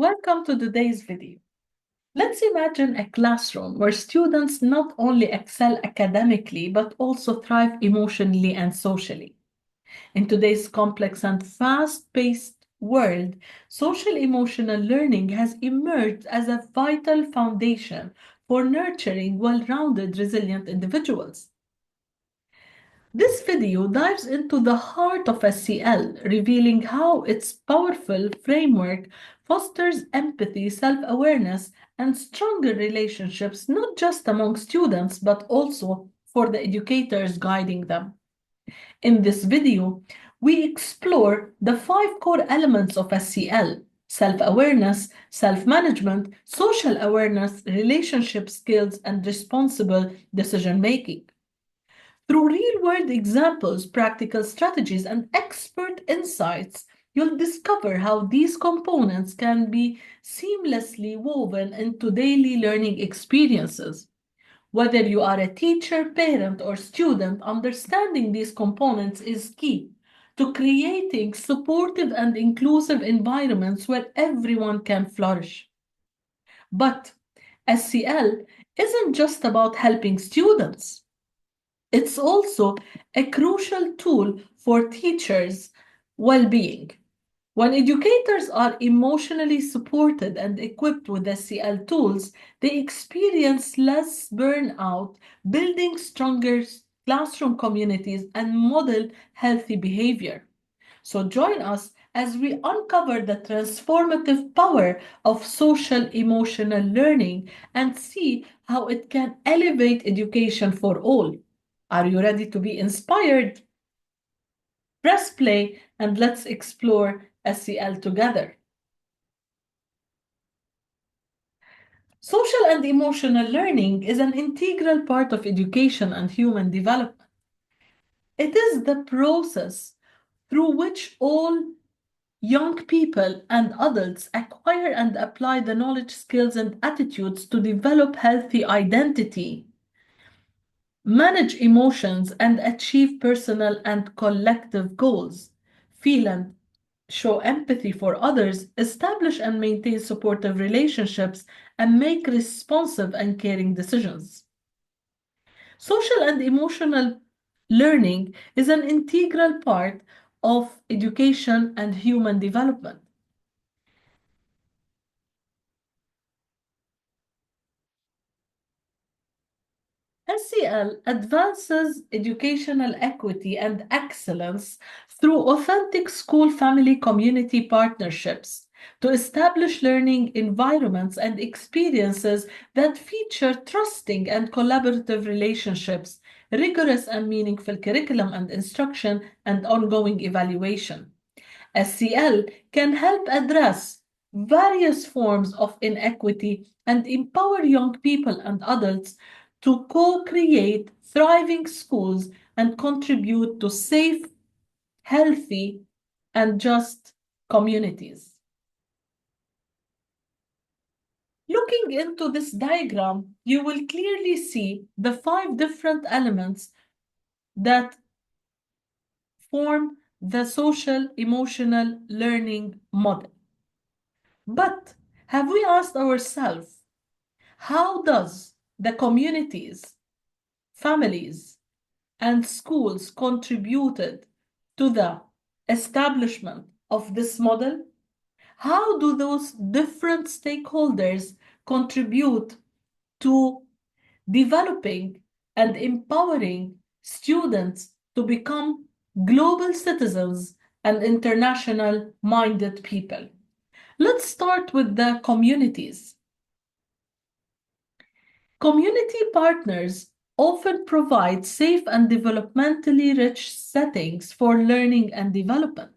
Welcome to today's video. Let's imagine a classroom where students not only excel academically, but also thrive emotionally and socially. In today's complex and fast-paced world, social emotional learning has emerged as a vital foundation for nurturing well-rounded, resilient individuals. This video dives into the heart of SEL, revealing how its powerful framework fosters empathy, self-awareness, and stronger relationships, not just among students, but also for the educators guiding them. In this video, we explore the 5 core elements of SEL: self-awareness, self-management, social awareness, relationship skills, and responsible decision-making. Through real-world examples, practical strategies, and expert insights, you'll discover how these components can be seamlessly woven into daily learning experiences. Whether you are a teacher, parent, or student, understanding these components is key to creating supportive and inclusive environments where everyone can flourish. But SEL isn't just about helping students. It's also a crucial tool for teachers' well-being. When educators are emotionally supported and equipped with SEL tools, they experience less burnout, building stronger classroom communities, and model healthy behavior. So join us as we uncover the transformative power of social emotional learning and see how it can elevate education for all. Are you ready to be inspired? Press play and let's explore SEL together. Social and emotional learning is an integral part of education and human development. It is the process through which all young people and adults acquire and apply the knowledge, skills, and attitudes to develop healthy identity, manage emotions, and achieve personal and collective goals, feel and show empathy for others, establish and maintain supportive relationships, and make responsive and caring decisions. Social and emotional learning is an integral part of education and human development. SEL advances educational equity and excellence through authentic school-family community partnerships to establish learning environments and experiences that feature trusting and collaborative relationships, rigorous and meaningful curriculum and instruction, and ongoing evaluation. SEL can help address various forms of inequity and empower young people and adults to co-create thriving schools and contribute to safe, healthy, and just communities. Looking into this diagram, you will clearly see the 5 different elements that form the social emotional learning model. But have we asked ourselves, how does the communities, families, and schools contributed to the establishment of this model? How do those different stakeholders contribute to developing and empowering students to become global citizens and international minded people? Let's start with the communities. Community partners often provide safe and developmentally rich settings for learning and development,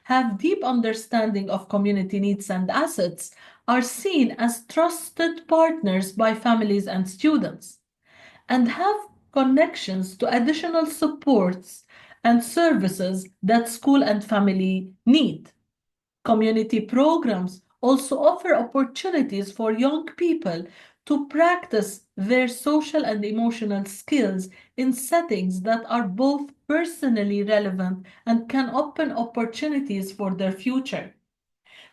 have deep understanding of community needs and assets, are seen as trusted partners by families and students, and have connections to additional supports and services that school and family need. Community programs also offer opportunities for young people to practice their social and emotional skills in settings that are both personally relevant and can open opportunities for their future.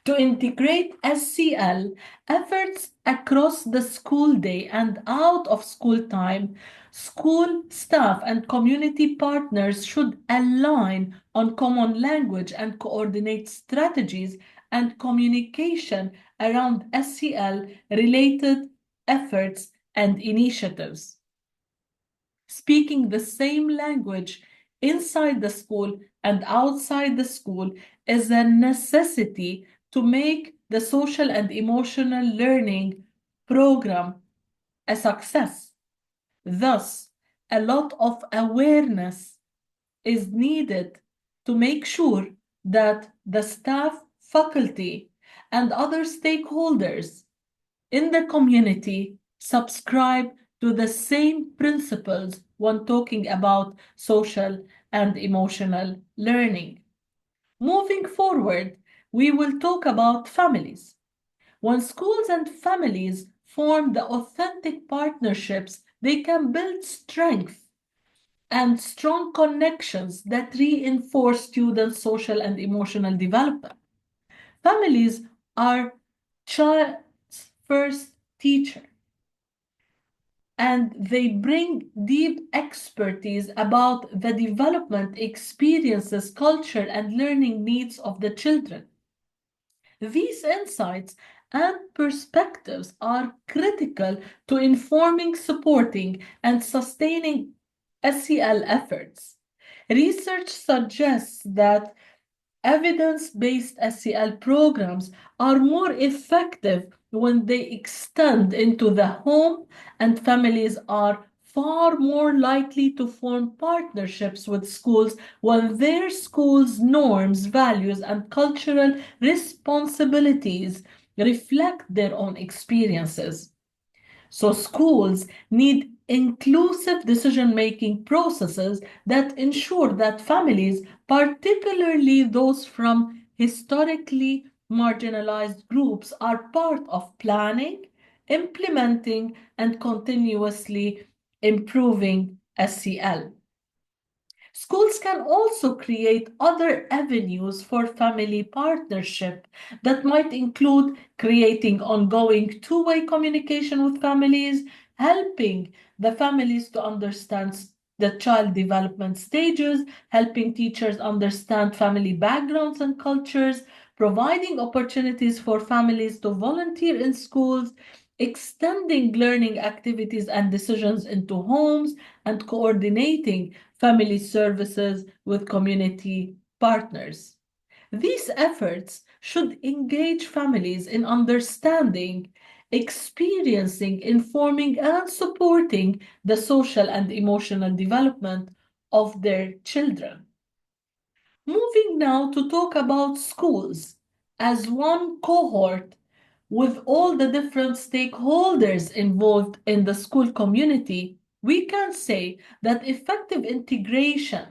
to integrate SEL efforts across the school day and out of school time, school staff and community partners should align on common language and coordinate strategies and communication around SEL related efforts and initiatives. Speaking the same language inside the school and outside the school is a necessity to make the social and emotional learning program a success. Thus, a lot of awareness is needed to make sure that the staff, faculty, and other stakeholders in the community subscribe to the same principles when talking about social and emotional learning. Moving forward, we will talk about families. When schools and families form the authentic partnerships, they can build strength and strong connections that reinforce students' social and emotional development. Families are child's first teacher, and they bring deep expertise about the development experiences, culture, and learning needs of the children. These insights and perspectives are critical to informing, supporting, and sustaining SEL efforts. Research suggests that evidence-based SEL programs are more effective when they extend into the home, and families are far more likely to form partnerships with schools when their schools' norms, values, and cultural responsibilities reflect their own experiences. So schools need inclusive decision-making processes that ensure that families, particularly those from historically marginalized groups, are part of planning, implementing, and continuously improving SEL. Schools can also create other avenues for family partnership that might include creating ongoing two-way communication with families, helping the families to understand the child development stages, helping teachers understand family backgrounds and cultures, providing opportunities for families to volunteer in schools, extending learning activities and decisions into homes, and coordinating family services with community partners. These efforts should engage families in understanding, experiencing, informing, and supporting the social and emotional development of their children. Moving now to talk about schools as one cohort with all the different stakeholders involved in the school community, we can say that effective integration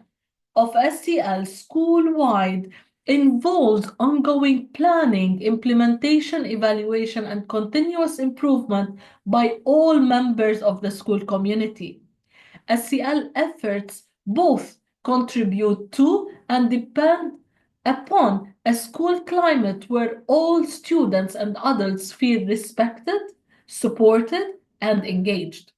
of SEL school-wide involves ongoing planning, implementation, evaluation, and continuous improvement by all members of the school community. SEL efforts both contribute to and depend upon a school climate where all students and adults feel respected, supported, and engaged.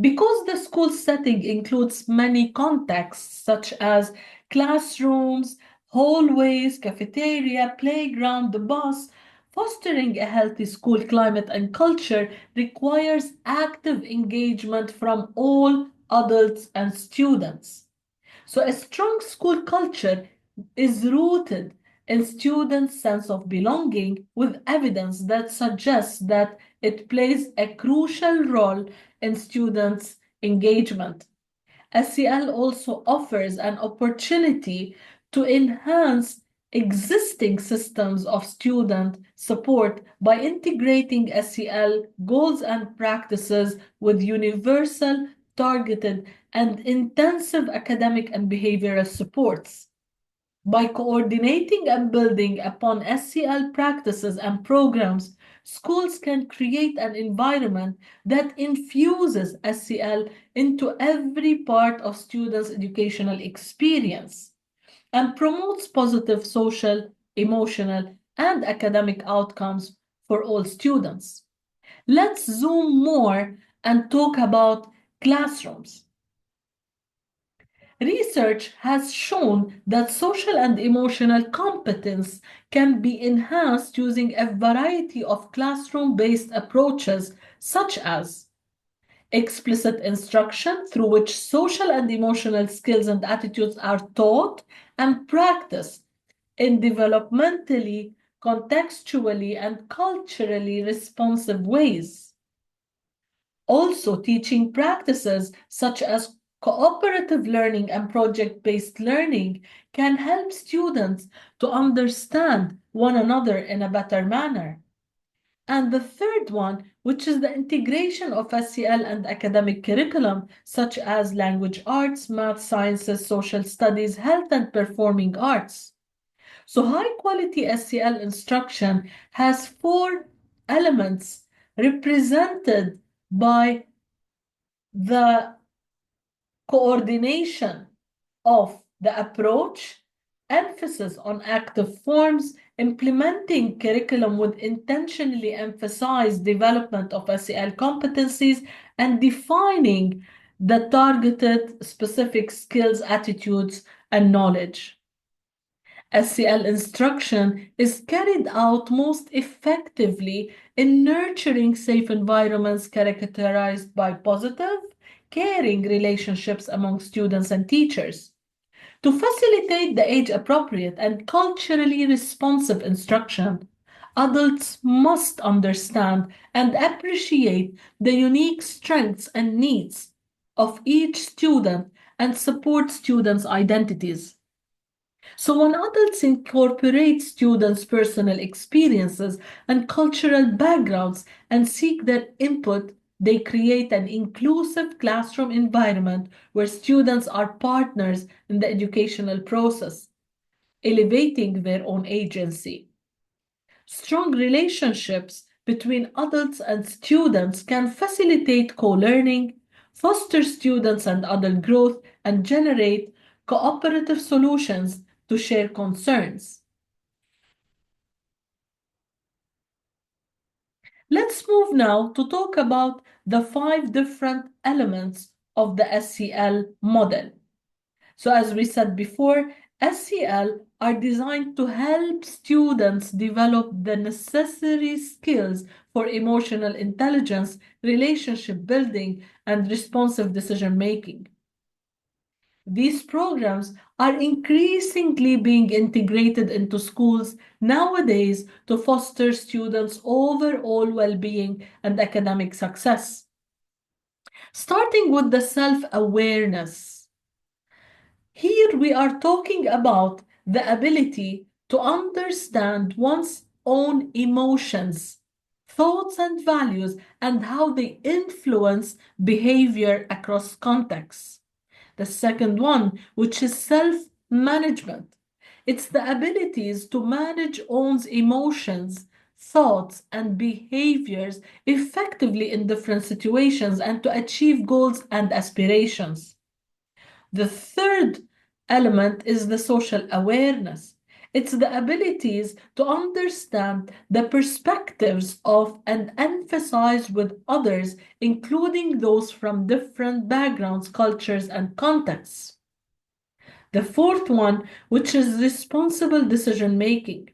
Because the school setting includes many contexts such as classrooms, hallways, cafeteria, playground, the bus, fostering a healthy school climate and culture requires active engagement from all adults and students. So a strong school culture is rooted in students' sense of belonging with evidence that suggests that it plays a crucial role in students' engagement. SEL also offers an opportunity to enhance existing systems of student support by integrating SEL goals and practices with universal, targeted, and intensive academic and behavioral supports. By coordinating and building upon SEL practices and programs, schools can create an environment that infuses SEL into every part of students' educational experience and promotes positive social, emotional, and academic outcomes for all students. Let's zoom more and talk about classrooms. Research has shown that social and emotional competence can be enhanced using a variety of classroom-based approaches, such as explicit instruction, through which social and emotional skills and attitudes are taught and practiced in developmentally, contextually, and culturally responsive ways. Also, teaching practices such as cooperative learning and project-based learning can help students to understand one another in a better manner. And the third one, which is the integration of SEL and academic curriculum, such as language arts, math, sciences, social studies, health, and performing arts. So high-quality SEL instruction has four elements represented by the coordination of the approach, emphasis on active forms, implementing curriculum with intentionally emphasized development of SEL competencies, and defining the targeted specific skills, attitudes, and knowledge. SEL instruction is carried out most effectively in nurturing safe environments characterized by positive, caring relationships among students and teachers. To facilitate the age-appropriate and culturally responsive instruction, adults must understand and appreciate the unique strengths and needs of each student and support students' identities. So when adults incorporate students' personal experiences and cultural backgrounds and seek their input, they create an inclusive classroom environment where students are partners in the educational process, elevating their own agency. Strong relationships between adults and students can facilitate co-learning, foster students and adult growth, and generate cooperative solutions to share concerns. Let's move now to talk about the 5 different elements of the SEL model. So as we said before, SEL are designed to help students develop the necessary skills for emotional intelligence, relationship building, and responsive decision making. These programs are increasingly being integrated into schools nowadays to foster students' overall well-being and academic success. Starting with the self-awareness. Here we are talking about the ability to understand one's own emotions, thoughts, and values, and how they influence behavior across contexts. The second one, which is self-management. It's the abilities to manage one's emotions, thoughts, and behaviors effectively in different situations and to achieve goals and aspirations. The third element is the social awareness. It's the abilities to understand the perspectives of and emphasize with others, including those from different backgrounds, cultures, and contexts. The fourth one, which is responsible decision making.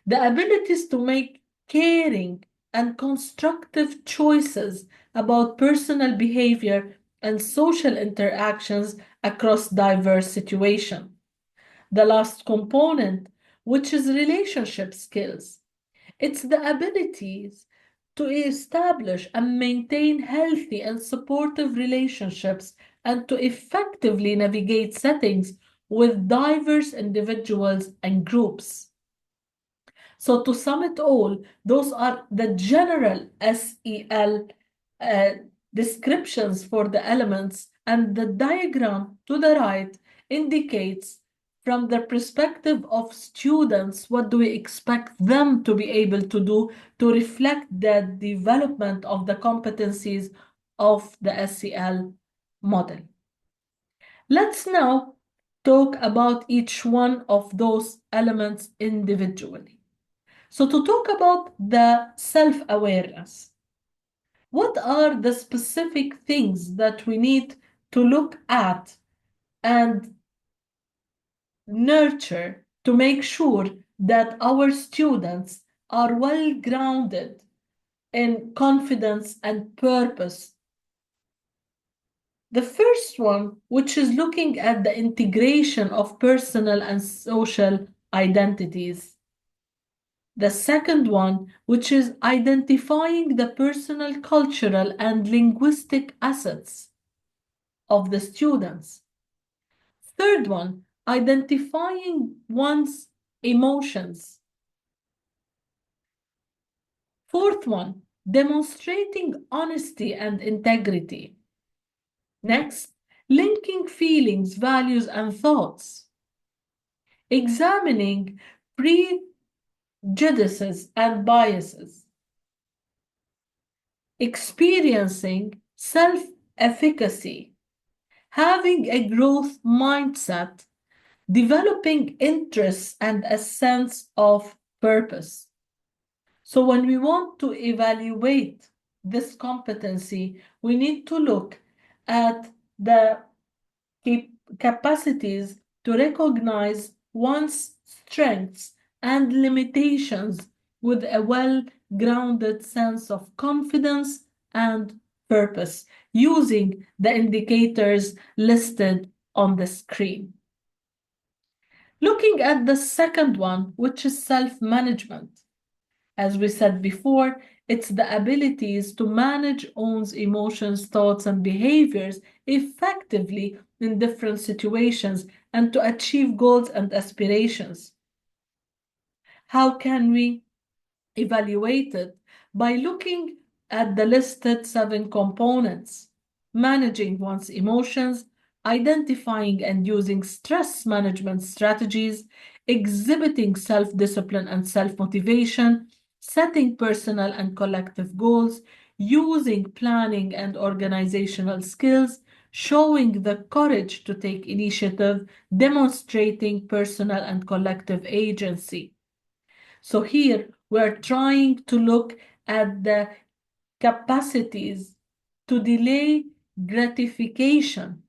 The abilities to make caring and constructive choices about personal behavior and social interactions across diverse situations. The last component, which is relationship skills. It's the abilities to establish and maintain healthy and supportive relationships and to effectively navigate settings with diverse individuals and groups. So to sum it all, those are the general SEL uh, descriptions for the elements, and the diagram to the right indicates from the perspective of students, what do we expect them to be able to do to reflect the development of the competencies of the SEL model. Let's now talk about each one of those elements individually. So to talk about the self-awareness, what are the specific things that we need to look at and nurture to make sure that our students are well grounded in confidence and purpose? The first one, which is looking at the integration of personal and social identities. The second one, which is identifying the personal, cultural, and linguistic assets of the students. Third one, identifying one's emotions. Fourth one, demonstrating honesty and integrity. Next, linking feelings, values, and thoughts. Examining prejudices and biases. Experiencing self-efficacy. Having a growth mindset. Developing interests and a sense of purpose. So when we want to evaluate this competency, we need to look at the capacities to recognize one's strengths and limitations with a well-grounded sense of confidence and purpose, using the indicators listed on the screen. Looking at the second one, which is self-management. As we said before, it's the abilities to manage one's emotions, thoughts, and behaviors effectively in different situations and to achieve goals and aspirations. How can we evaluate it? By looking at the listed 7 components: managing one's emotions, identifying and using stress management strategies, exhibiting self-discipline and self-motivation, setting personal and collective goals, using planning and organizational skills, showing the courage to take initiative, demonstrating personal and collective agency. So here we're trying to look at the capacities to delay gratification,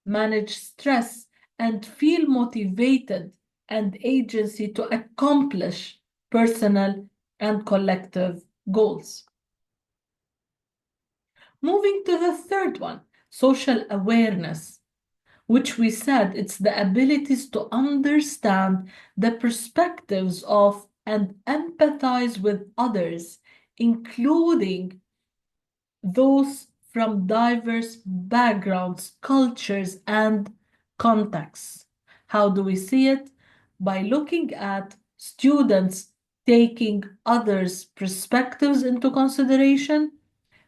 manage stress, and feel motivated and agency to accomplish personal and collective goals. Moving to the third one, social awareness, which we said it's the abilities to understand the perspectives of and empathize with others, including those from diverse backgrounds, cultures, and contexts. How do we see it? By looking at students taking others' perspectives into consideration,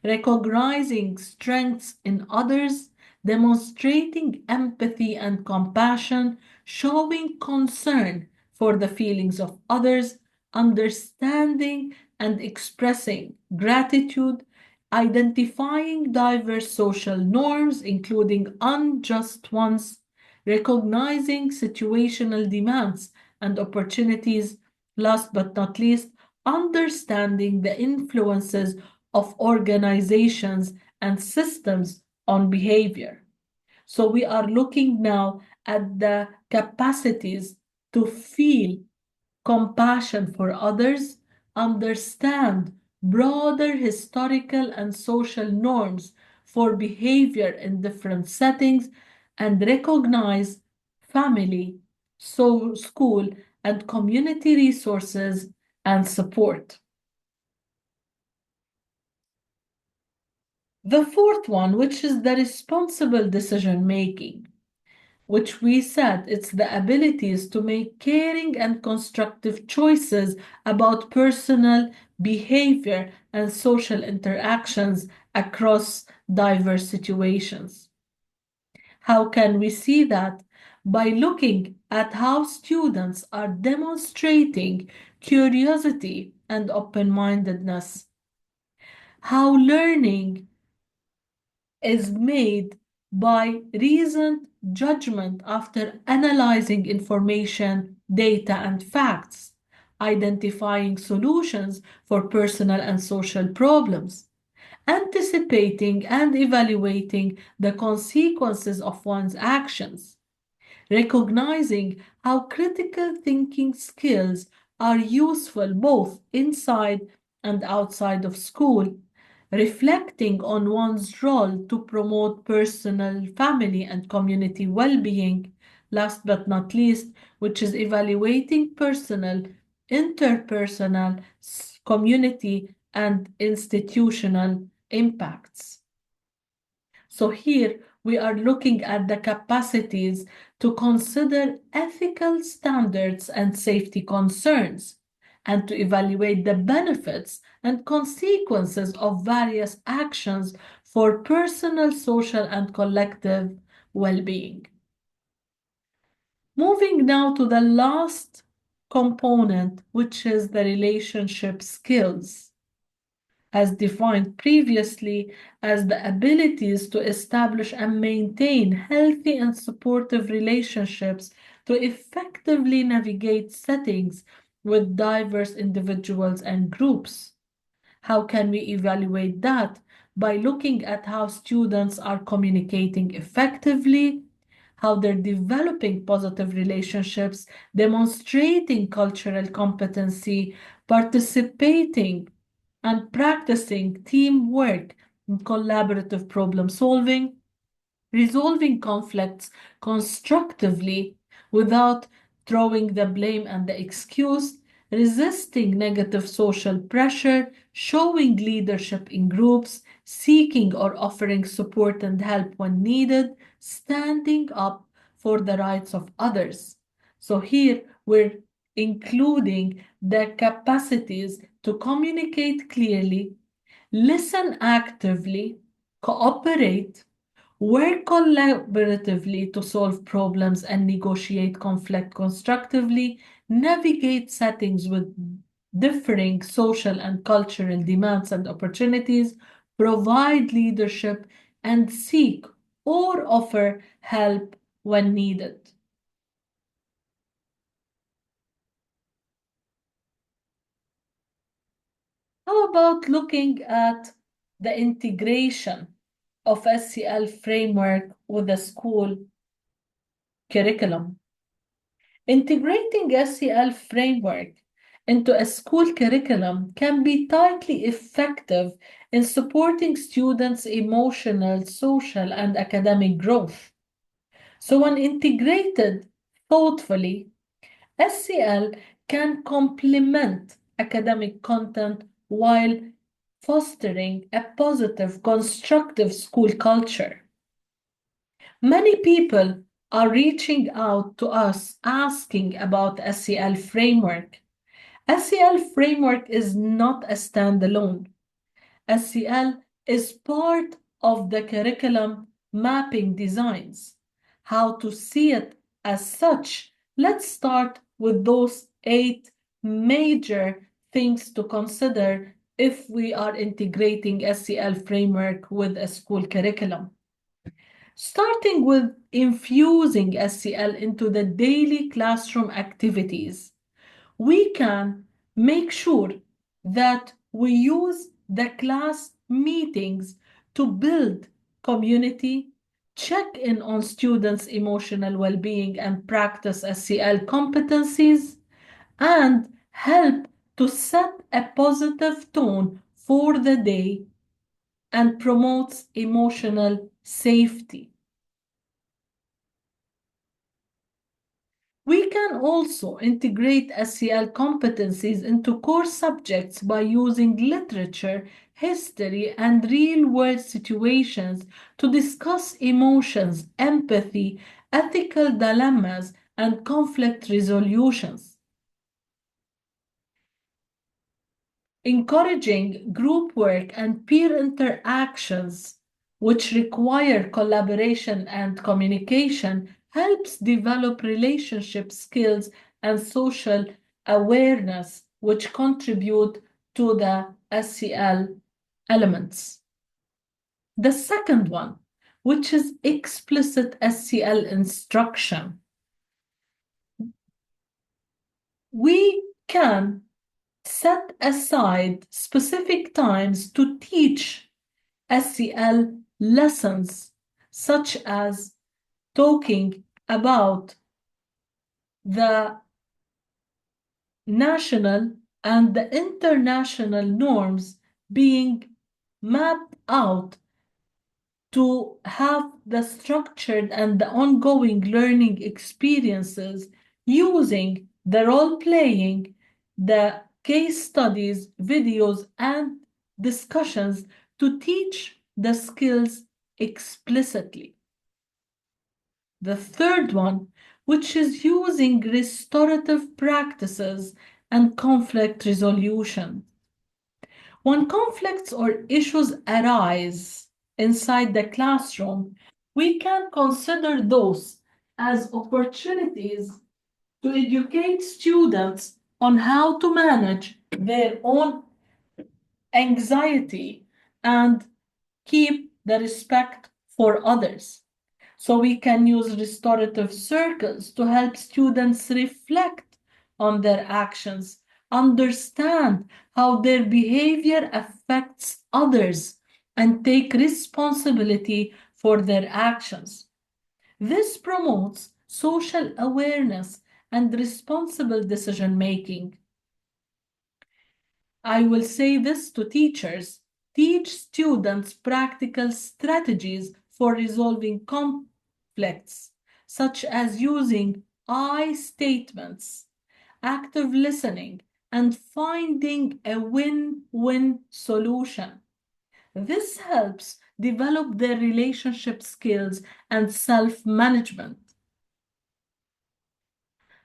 recognizing strengths in others, demonstrating empathy and compassion, showing concern for the feelings of others, understanding and expressing gratitude, identifying diverse social norms, including unjust ones, recognizing situational demands and opportunities, last but not least, understanding the influences of organizations and systems on behavior. So we are looking now at the capacities to feel compassion for others, understand broader historical and social norms for behavior in different settings, and recognize family, school, and community resources and support. The fourth one, which is the responsible decision making, which we said it's the abilities to make caring and constructive choices about personal behavior and social interactions across diverse situations. How can we see that? By looking at how students are demonstrating curiosity and open-mindedness, how learning is made by reasoned judgment after analyzing information, data, and facts, identifying solutions for personal and social problems, anticipating and evaluating the consequences of one's actions, recognizing how critical thinking skills are useful both inside and outside of school, reflecting on one's role to promote personal, family, and community well being, last but not least, which is evaluating personal, interpersonal, community, and institutional impacts. So here we are looking at the capacities to consider ethical standards and safety concerns, and to evaluate the benefits and consequences of various actions for personal, social, and collective well-being. Moving now to the last component, which is the relationship skills, as defined previously as the abilities to establish and maintain healthy and supportive relationships to effectively navigate settings with diverse individuals and groups. How can we evaluate that? By looking at how students are communicating effectively, how they're developing positive relationships, demonstrating cultural competency, participating and practicing teamwork and collaborative problem solving, resolving conflicts constructively without throwing the blame and the excuse, resisting negative social pressure, showing leadership in groups, seeking or offering support and help when needed, standing up for the rights of others. So here we're including the capacities to communicate clearly, listen actively, cooperate, work collaboratively to solve problems and negotiate conflict constructively, navigate settings with differing social and cultural demands and opportunities, provide leadership, and seek or offer help when needed. How about looking at the integration of SEL framework with the school curriculum? Integrating SEL framework into a school curriculum can be tightly effective in supporting students' emotional, social, and academic growth. So when integrated thoughtfully, SEL can complement academic content while fostering a positive, constructive school culture. Many people are reaching out to us asking about SEL framework. SEL framework is not a standalone. SEL is part of the curriculum mapping designs. How to see it as such? Let's start with those 8 major things to consider if we are integrating SEL framework with a school curriculum. Starting with infusing SEL into the daily classroom activities, we can make sure that we use the class meetings to build community, check in on students' emotional well-being and practice SEL competencies, and help to set a positive tone for the day and promotes emotional safety. We can also integrate SEL competencies into core subjects by using literature, history, and real-world situations to discuss emotions, empathy, ethical dilemmas, and conflict resolutions. Encouraging group work and peer interactions, which require collaboration and communication, helps develop relationship skills and social awareness, which contribute to the SEL elements. The second one, which is explicit SEL instruction. We can set aside specific times to teach SEL lessons, such as talking about the national and the international norms being mapped out to have the structured and the ongoing learning experiences using the role playing, the case studies, videos, and discussions to teach the skills explicitly. The third one, which is using restorative practices and conflict resolution. When conflicts or issues arise inside the classroom, we can consider those as opportunities to educate students on how to manage their own anxiety and keep the respect for others. So we can use restorative circles to help students reflect on their actions, understand how their behavior affects others, and take responsibility for their actions. This promotes social awareness and responsible decision making. I will say this to teachers. Teach students practical strategies for resolving conflicts, such as using I statements, active listening, and finding a win-win solution. This helps develop their relationship skills and self-management.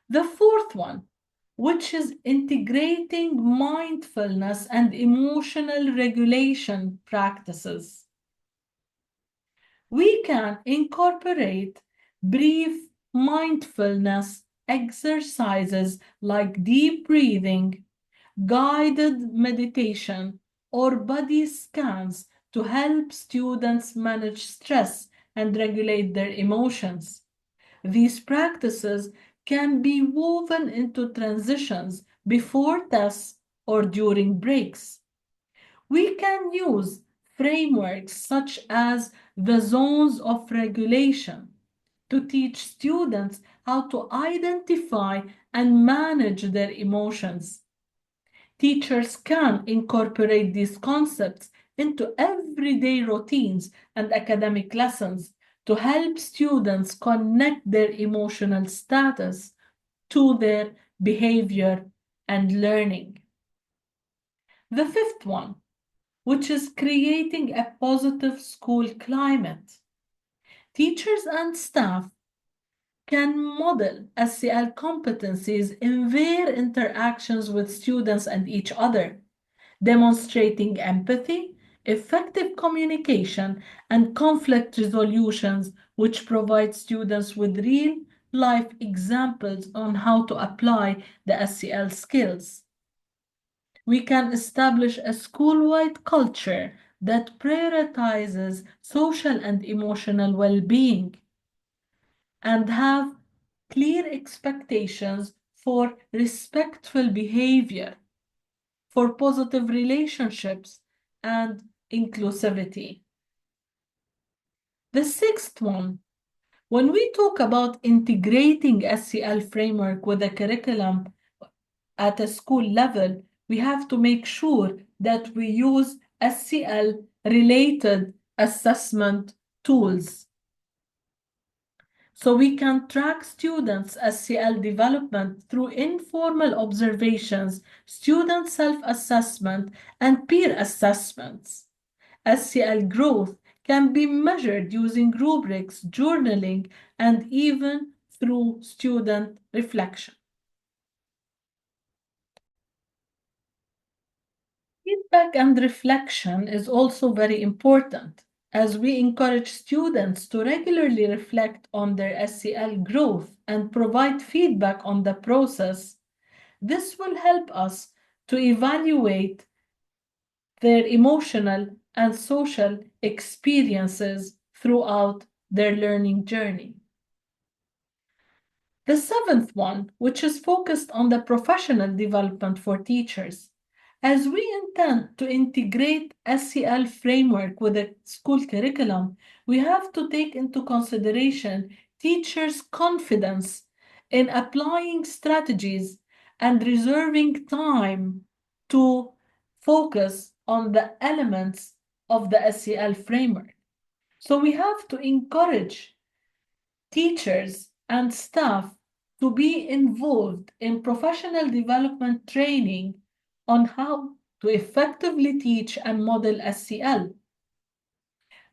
The fourth one, which is integrating mindfulness and emotional regulation practices. We can incorporate brief mindfulness exercises like deep breathing, guided meditation, or body scans to help students manage stress and regulate their emotions. These practices can be woven into transitions before tests or during breaks. We can use frameworks such as the zones of regulation to teach students how to identify and manage their emotions. Teachers can incorporate these concepts into everyday routines and academic lessons to help students connect their emotional status to their behavior and learning. The fifth one, which is creating a positive school climate. Teachers and staff can model SEL competencies in their interactions with students and each other, demonstrating empathy, effective communication, and conflict resolutions, which provide students with real life examples on how to apply the SEL skills. We can establish a school-wide culture that prioritizes social and emotional well-being and have clear expectations for respectful behavior, for positive relationships, and inclusivity. The sixth one, when we talk about integrating SEL framework with a curriculum at a school level, we have to make sure that we use SEL related assessment tools. So we can track students' SEL development through informal observations, student self-assessment, and peer assessments. SEL growth can be measured using rubrics, journaling, and even through student reflection. Feedback and reflection is also very important as we encourage students to regularly reflect on their SEL growth and provide feedback on the process. This will help us to evaluate their emotional and social experiences throughout their learning journey. The seventh one, which is focused on the professional development for teachers. As we intend to integrate SEL framework with the school curriculum, we have to take into consideration teachers' confidence in applying strategies and reserving time to focus on the elements of the SEL framework. So we have to encourage teachers and staff to be involved in professional development training on how to effectively teach and model SEL.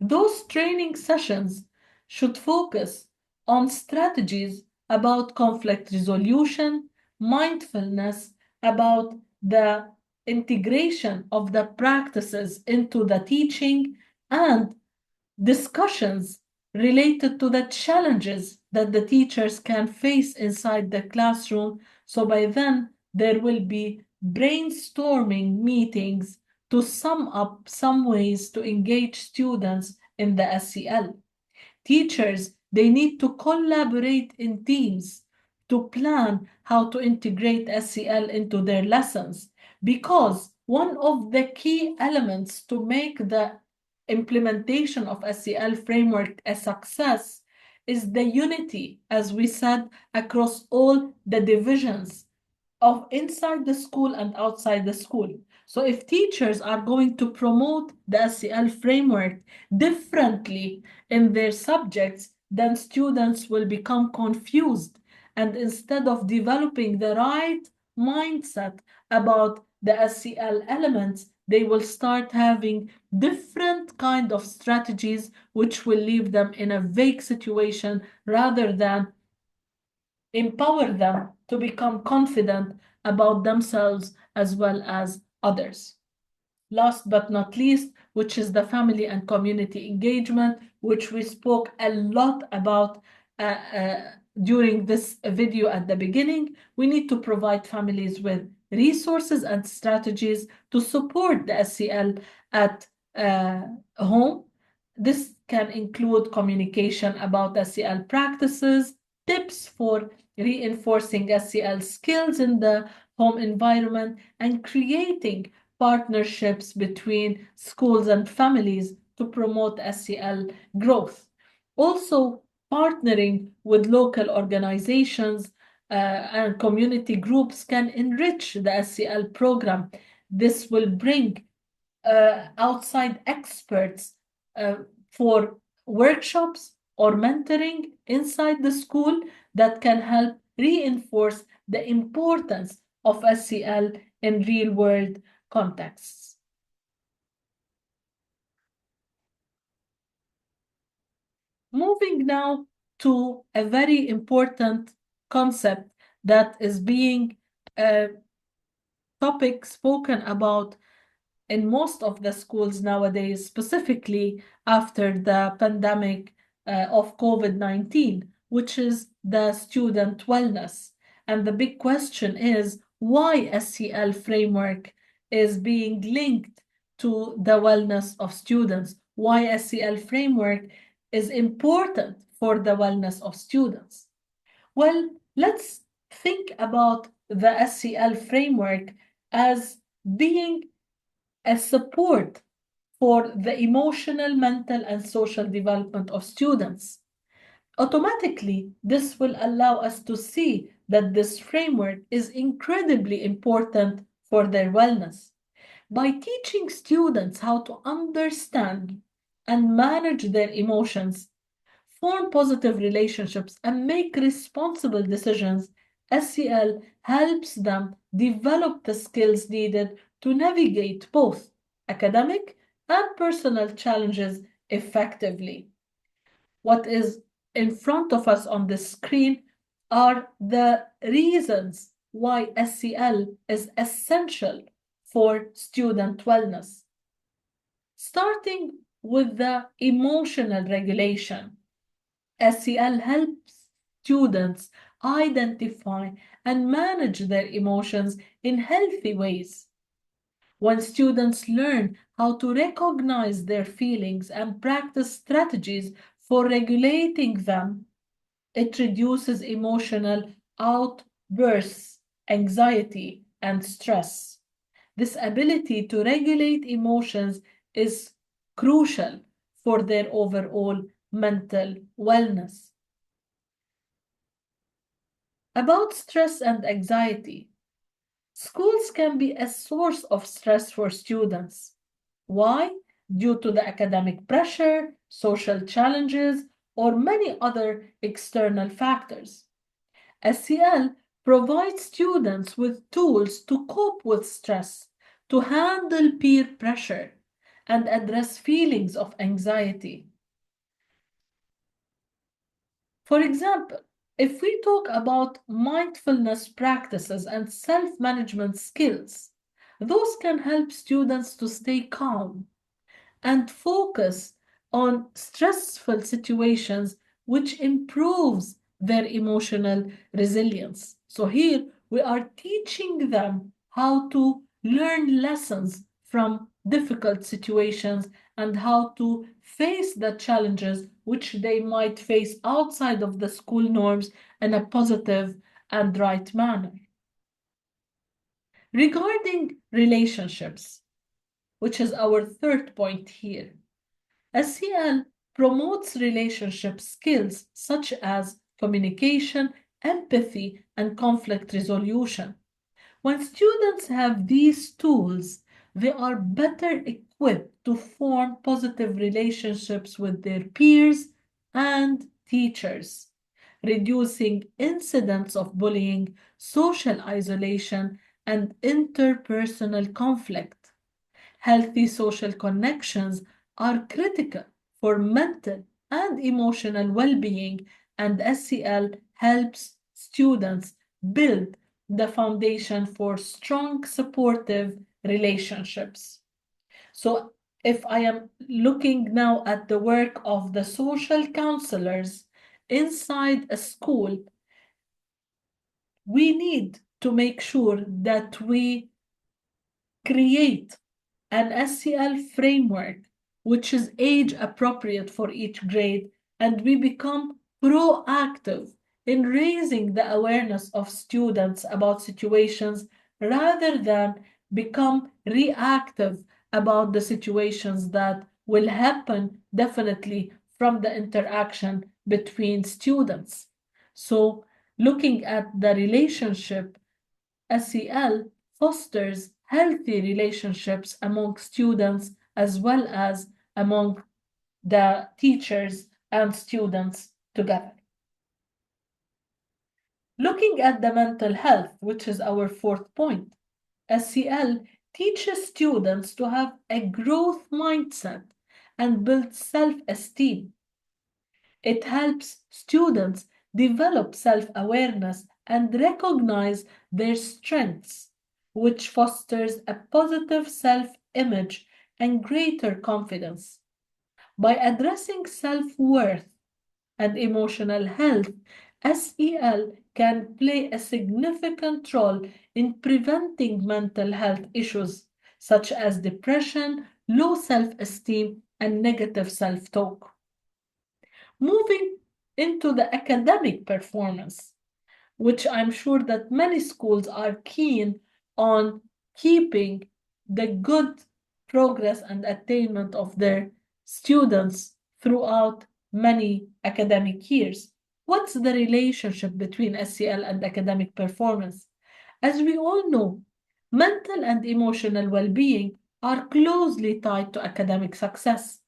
Those training sessions should focus on strategies about conflict resolution, mindfulness, about the integration of the practices into the teaching, and discussions related to the challenges that the teachers can face inside the classroom. So by then, there will be brainstorming meetings to sum up some ways to engage students in the SEL. Teachers, they need to collaborate in teams to plan how to integrate SEL into their lessons, because one of the key elements to make the implementation of SEL framework a success is the unity, as we said, across all the divisions of inside the school and outside the school. So if teachers are going to promote the SEL framework differently in their subjects, then students will become confused. And instead of developing the right mindset about the SEL elements, they will start having different kind of strategies which will leave them in a vague situation rather than empower them to become confident about themselves as well as others. Last but not least, which is the family and community engagement, which we spoke a lot about during this video at the beginning. We need to provide families with resources and strategies to support the SEL at home. This can include communication about SEL practices, tips for reinforcing SEL skills in the home environment, and creating partnerships between schools and families to promote SEL growth. Also, partnering with local organizations and community groups can enrich the SEL program. This will bring outside experts for workshops or mentoring inside the school that can help reinforce the importance of SEL in real world contexts. Moving now to a very important concept that is being a topic spoken about in most of the schools nowadays, specifically after the pandemic of COVID-19, which is the student wellness. And the big question is why SEL framework is being linked to the wellness of students, why SEL framework is important for the wellness of students. Well, let's think about the SEL framework as being a support for the emotional, mental, and social development of students. Automatically, this will allow us to see that this framework is incredibly important for their wellness. By teaching students how to understand and manage their emotions, form positive relationships, and make responsible decisions, SEL helps them develop the skills needed to navigate both academic and personal challenges effectively. What is in front of us on the screen are the reasons why SEL is essential for student wellness. Starting with the emotional regulation, SEL helps students identify and manage their emotions in healthy ways. When students learn how to recognize their feelings and practice strategies for regulating them, It reduces emotional outbursts, anxiety, and stress. This ability to regulate emotions is crucial for their overall mental wellness. About stress and anxiety, schools can be a source of stress for students. Why? Due to the academic pressure, social challenges, or many other external factors. SEL provides students with tools to cope with stress, to handle peer pressure, and address feelings of anxiety. For example, if we talk about mindfulness practices and self-management skills, those can help students to stay calm and focus on stressful situations, which improves their emotional resilience. So here we are teaching them how to learn lessons from difficult situations and how to face the challenges which they might face outside of the school norms in a positive and right manner. Regarding relationships, which is our third point here, SEL promotes relationship skills such as communication, empathy, and conflict resolution. When students have these tools, they are better equipped to form positive relationships with their peers and teachers, reducing incidents of bullying, social isolation, and interpersonal conflict. Healthy social connections are critical for mental and emotional well-being, and SEL helps students build the foundation for strong, supportive relationships. So, if I am looking now at the work of the social counselors inside a school, we need to make sure that we create an SEL framework which is age appropriate for each grade, and we become proactive in raising the awareness of students about situations rather than become reactive about the situations that will happen definitely from the interaction between students. So, looking at the relationship, SEL fosters healthy relationships among students as well as among the teachers and students together. Looking at the mental health, which is our fourth point, SEL teaches students to have a growth mindset and build self-esteem. It helps students develop self-awareness and recognize their strengths, which fosters a positive self-image and greater confidence. By addressing self-worth and emotional health, SEL can play a significant role in preventing mental health issues such as depression, low self-esteem, and negative self-talk. Moving into the academic performance, which I'm sure that many schools are keen on keeping the good progress and attainment of their students throughout many academic years. What's the relationship between SEL and academic performance? As we all know, mental and emotional well-being are closely tied to academic success.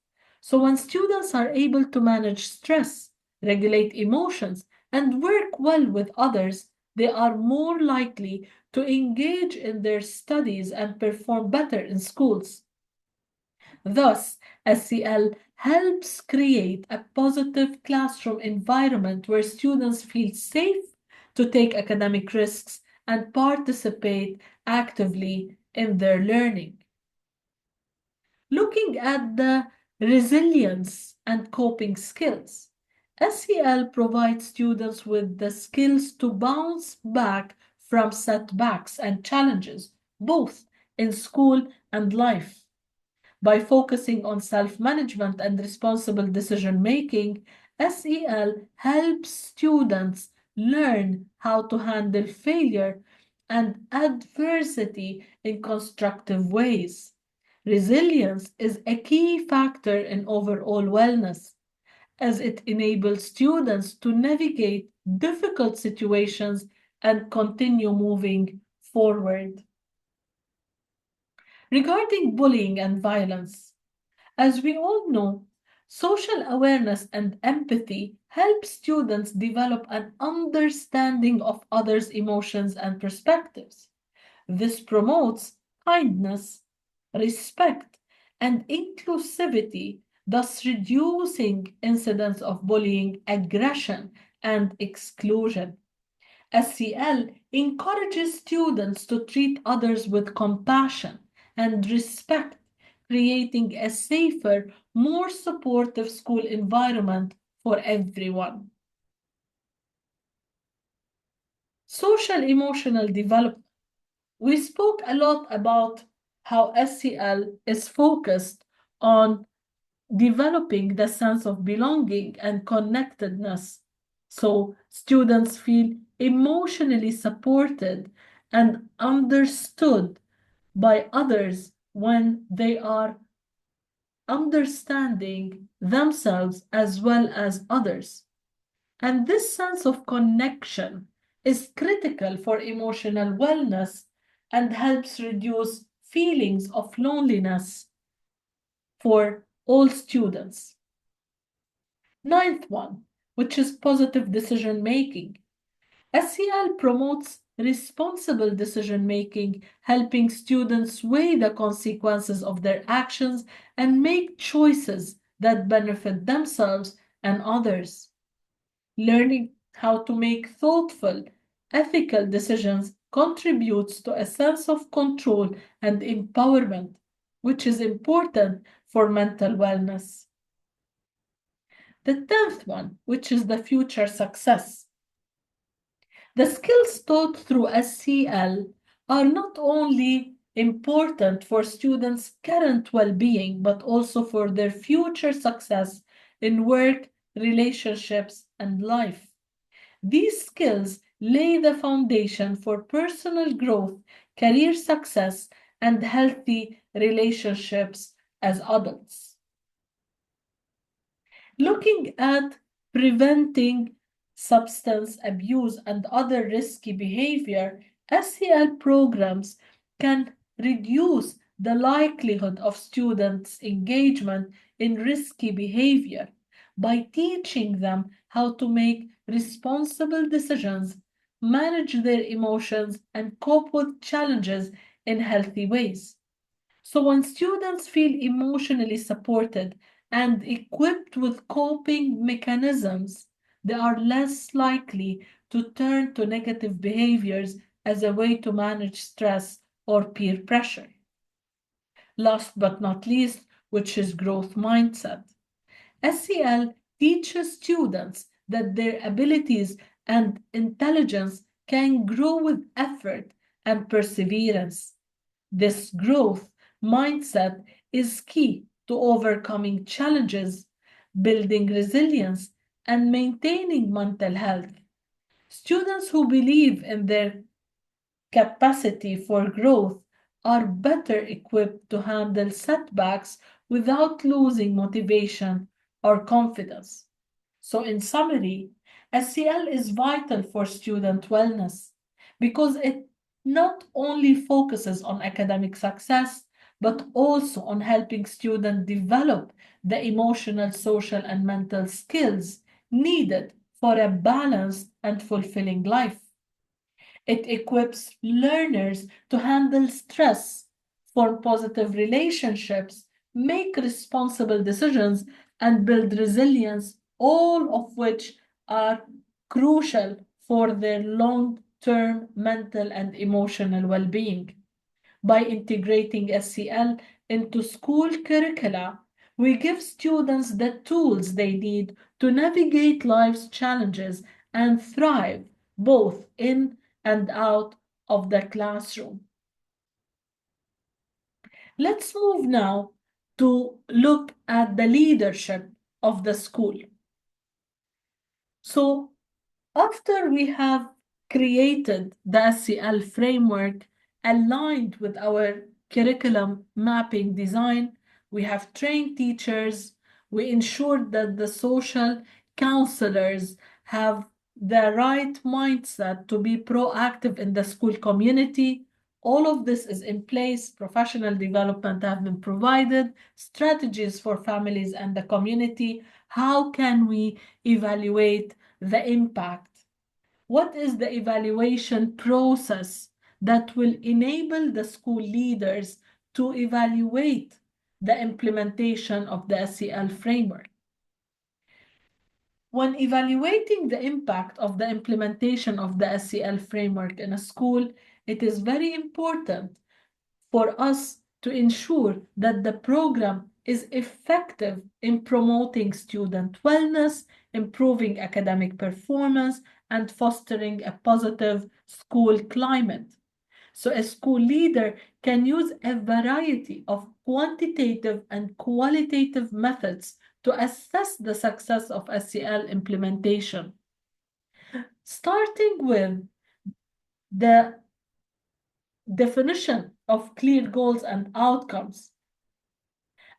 So when students are able to manage stress, regulate emotions, and work well with others, they are more likely to engage in their studies and perform better in schools. Thus, SEL helps create a positive classroom environment where students feel safe to take academic risks and participate actively in their learning. Looking at the resilience and coping skills, SEL provides students with the skills to bounce back from setbacks and challenges, both in school and life. By focusing on self-management and responsible decision-making, SEL helps students learn how to handle failure and adversity in constructive ways. Resilience is a key factor in overall wellness, as it enables students to navigate difficult situations and continue moving forward. Regarding bullying and violence, as we all know, social awareness and empathy help students develop an understanding of others' emotions and perspectives. This promotes kindness, respect, and inclusivity, thus reducing incidents of bullying, aggression, and exclusion. SEL encourages students to treat others with compassion and respect, creating a safer, more supportive school environment for everyone. Social emotional development. We spoke a lot about how SEL is focused on developing the sense of belonging and connectedness. So students feel emotionally supported and understood by others when they are understanding themselves as well as others. And this sense of connection is critical for emotional wellness and helps reduce feelings of loneliness for all students. Ninth one, which is positive decision making. SEL promotes responsible decision making, helping students weigh the consequences of their actions and make choices that benefit themselves and others. Learning how to make thoughtful, ethical decisions contributes to a sense of control and empowerment, which is important for mental wellness. The 10th one, which is the future success. The skills taught through SEL are not only important for students' current well-being, but also for their future success in work, relationships, and life. These skills lay the foundation for personal growth, career success, and healthy relationships as adults. Looking at preventing substance abuse and other risky behavior, SEL programs can reduce the likelihood of students' engagement in risky behavior by teaching them how to make responsible decisions, manage their emotions, and cope with challenges in healthy ways. So when students feel emotionally supported and equipped with coping mechanisms, they are less likely to turn to negative behaviors as a way to manage stress or peer pressure. Last but not least, which is growth mindset. SEL teaches students that their abilities and intelligence can grow with effort and perseverance. This growth mindset is key to overcoming challenges, building resilience, and maintaining mental health. Students who believe in their capacity for growth are better equipped to handle setbacks without losing motivation or confidence. So, in summary, SEL is vital for student wellness because it not only focuses on academic success, but also on helping students develop the emotional, social, and mental skills needed for a balanced and fulfilling life. It equips learners to handle stress, form positive relationships, make responsible decisions, and build resilience, all of which are crucial for their long-term mental and emotional well-being. By integrating SEL into school curricula, we give students the tools they need to navigate life's challenges and thrive both in and out of the classroom. Let's move now to look at the leadership of the school. So after we have created the SEL framework aligned with our curriculum mapping design, we have trained teachers, we ensured that the social counselors have the right mindset to be proactive in the school community. All of this is in place, professional development have been provided, strategies for families and the community. How can we evaluate the impact? What is the evaluation process that will enable the school leaders to evaluate the implementation of the SEL framework? When evaluating the impact of the implementation of the SEL framework in a school, it is very important for us to ensure that the program is effective in promoting student wellness, improving academic performance, and fostering a positive school climate. So a school leader can use a variety of quantitative and qualitative methods to assess the success of SEL implementation, starting with the definition of clear goals and outcomes,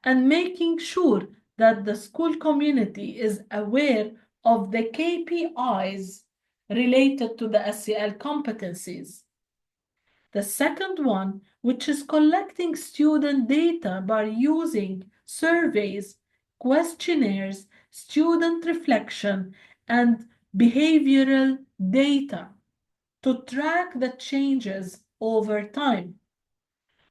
and making sure that the school community is aware of the KPIs related to the SEL competencies. The second one, which is collecting student data by using surveys, questionnaires, student reflection, and behavioral data to track the changes over time.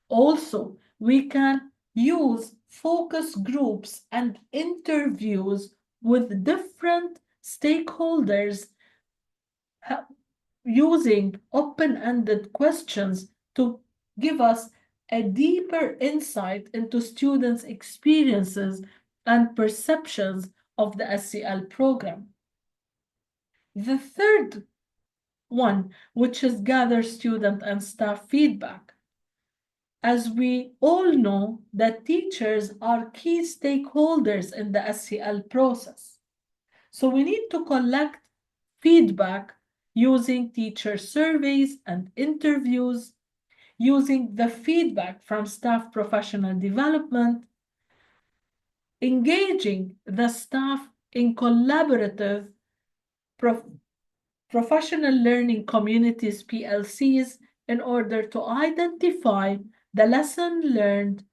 Also, we can use focus groups and interviews with different stakeholders using open-ended questions to give us a deeper insight into students' experiences and perceptions of the SEL program. The third one, which is gather student and staff feedback. As we all know, that teachers are key stakeholders in the SEL process. So we need to collect feedback using teacher surveys and interviews, using the feedback from staff professional development, engaging the staff in collaborative professional learning communities, PLCs, in order to identify the lesson learned,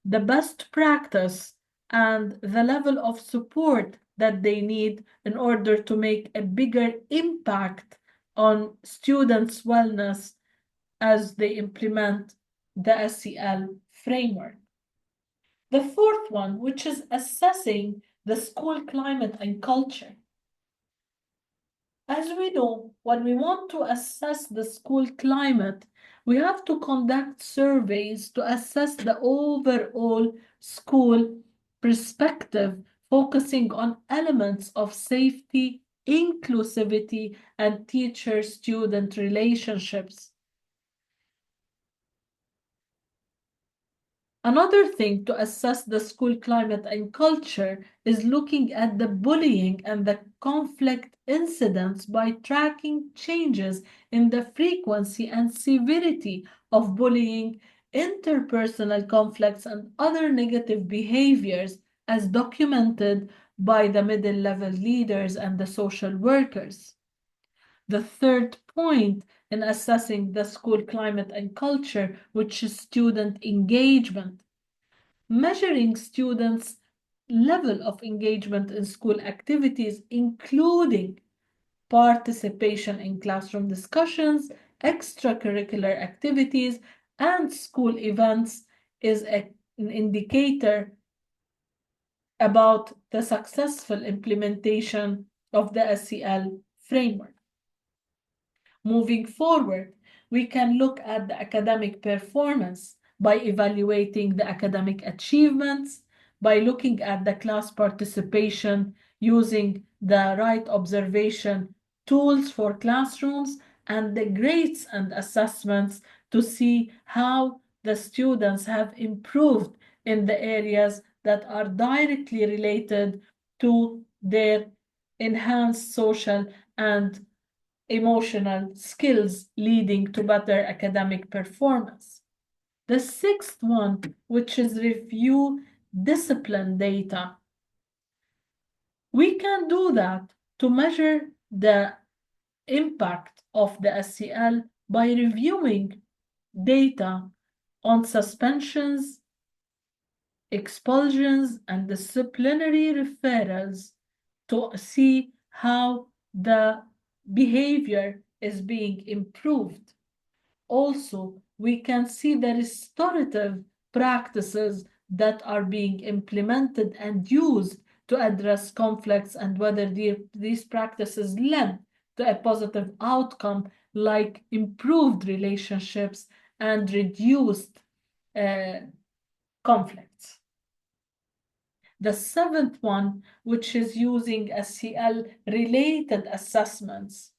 the best practice, and the level of support that they need in order to make a bigger impact on students' wellness as they implement the SEL framework. The fourth one, which is assessing the school climate and culture. As we know, when we want to assess the school climate, we have to conduct surveys to assess the overall school perspective, focusing on elements of safety, inclusivity, and teacher-student relationships. Another thing to assess the school climate and culture is looking at the bullying and the conflict incidents by tracking changes in the frequency and severity of bullying, interpersonal conflicts, and other negative behaviors as documented by the middle level leaders and the social workers. The third point in assessing the school climate and culture, which is student engagement. Measuring students' level of engagement in school activities, including participation in classroom discussions, extracurricular activities, and school events, is an indicator about the successful implementation of the SEL framework. Moving forward, we can look at the academic performance by evaluating the academic achievements, by looking at the class participation using the right observation tools for classrooms, and the grades and assessments to see how the students have improved in the areas that are directly related to their enhance social and emotional skills, leading to better academic performance. The sixth one, which is review discipline data. We can do that to measure the impact of the SEL by reviewing data on suspensions, expulsions, and disciplinary referrals to see how the behavior is being improved. Also, we can see the restorative practices that are being implemented and used to address conflicts and whether these practices led to a positive outcome like improved relationships and reduced conflicts. The seventh one, which is using SEL related assessments.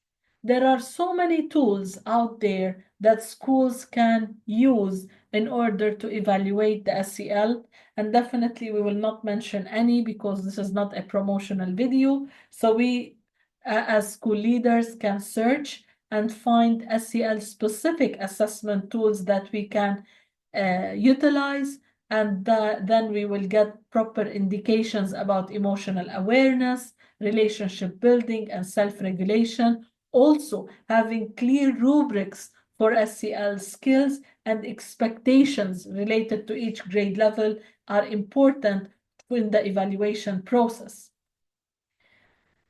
There are so many tools out there that schools can use in order to evaluate the SEL, and definitely we will not mention any because this is not a promotional video. So we, as school leaders, can search and find SEL specific assessment tools that we can utilize, and then we will get proper indications about emotional awareness, relationship building, and self-regulation. Also, having clear rubrics for SEL skills and expectations related to each grade level are important in the evaluation process.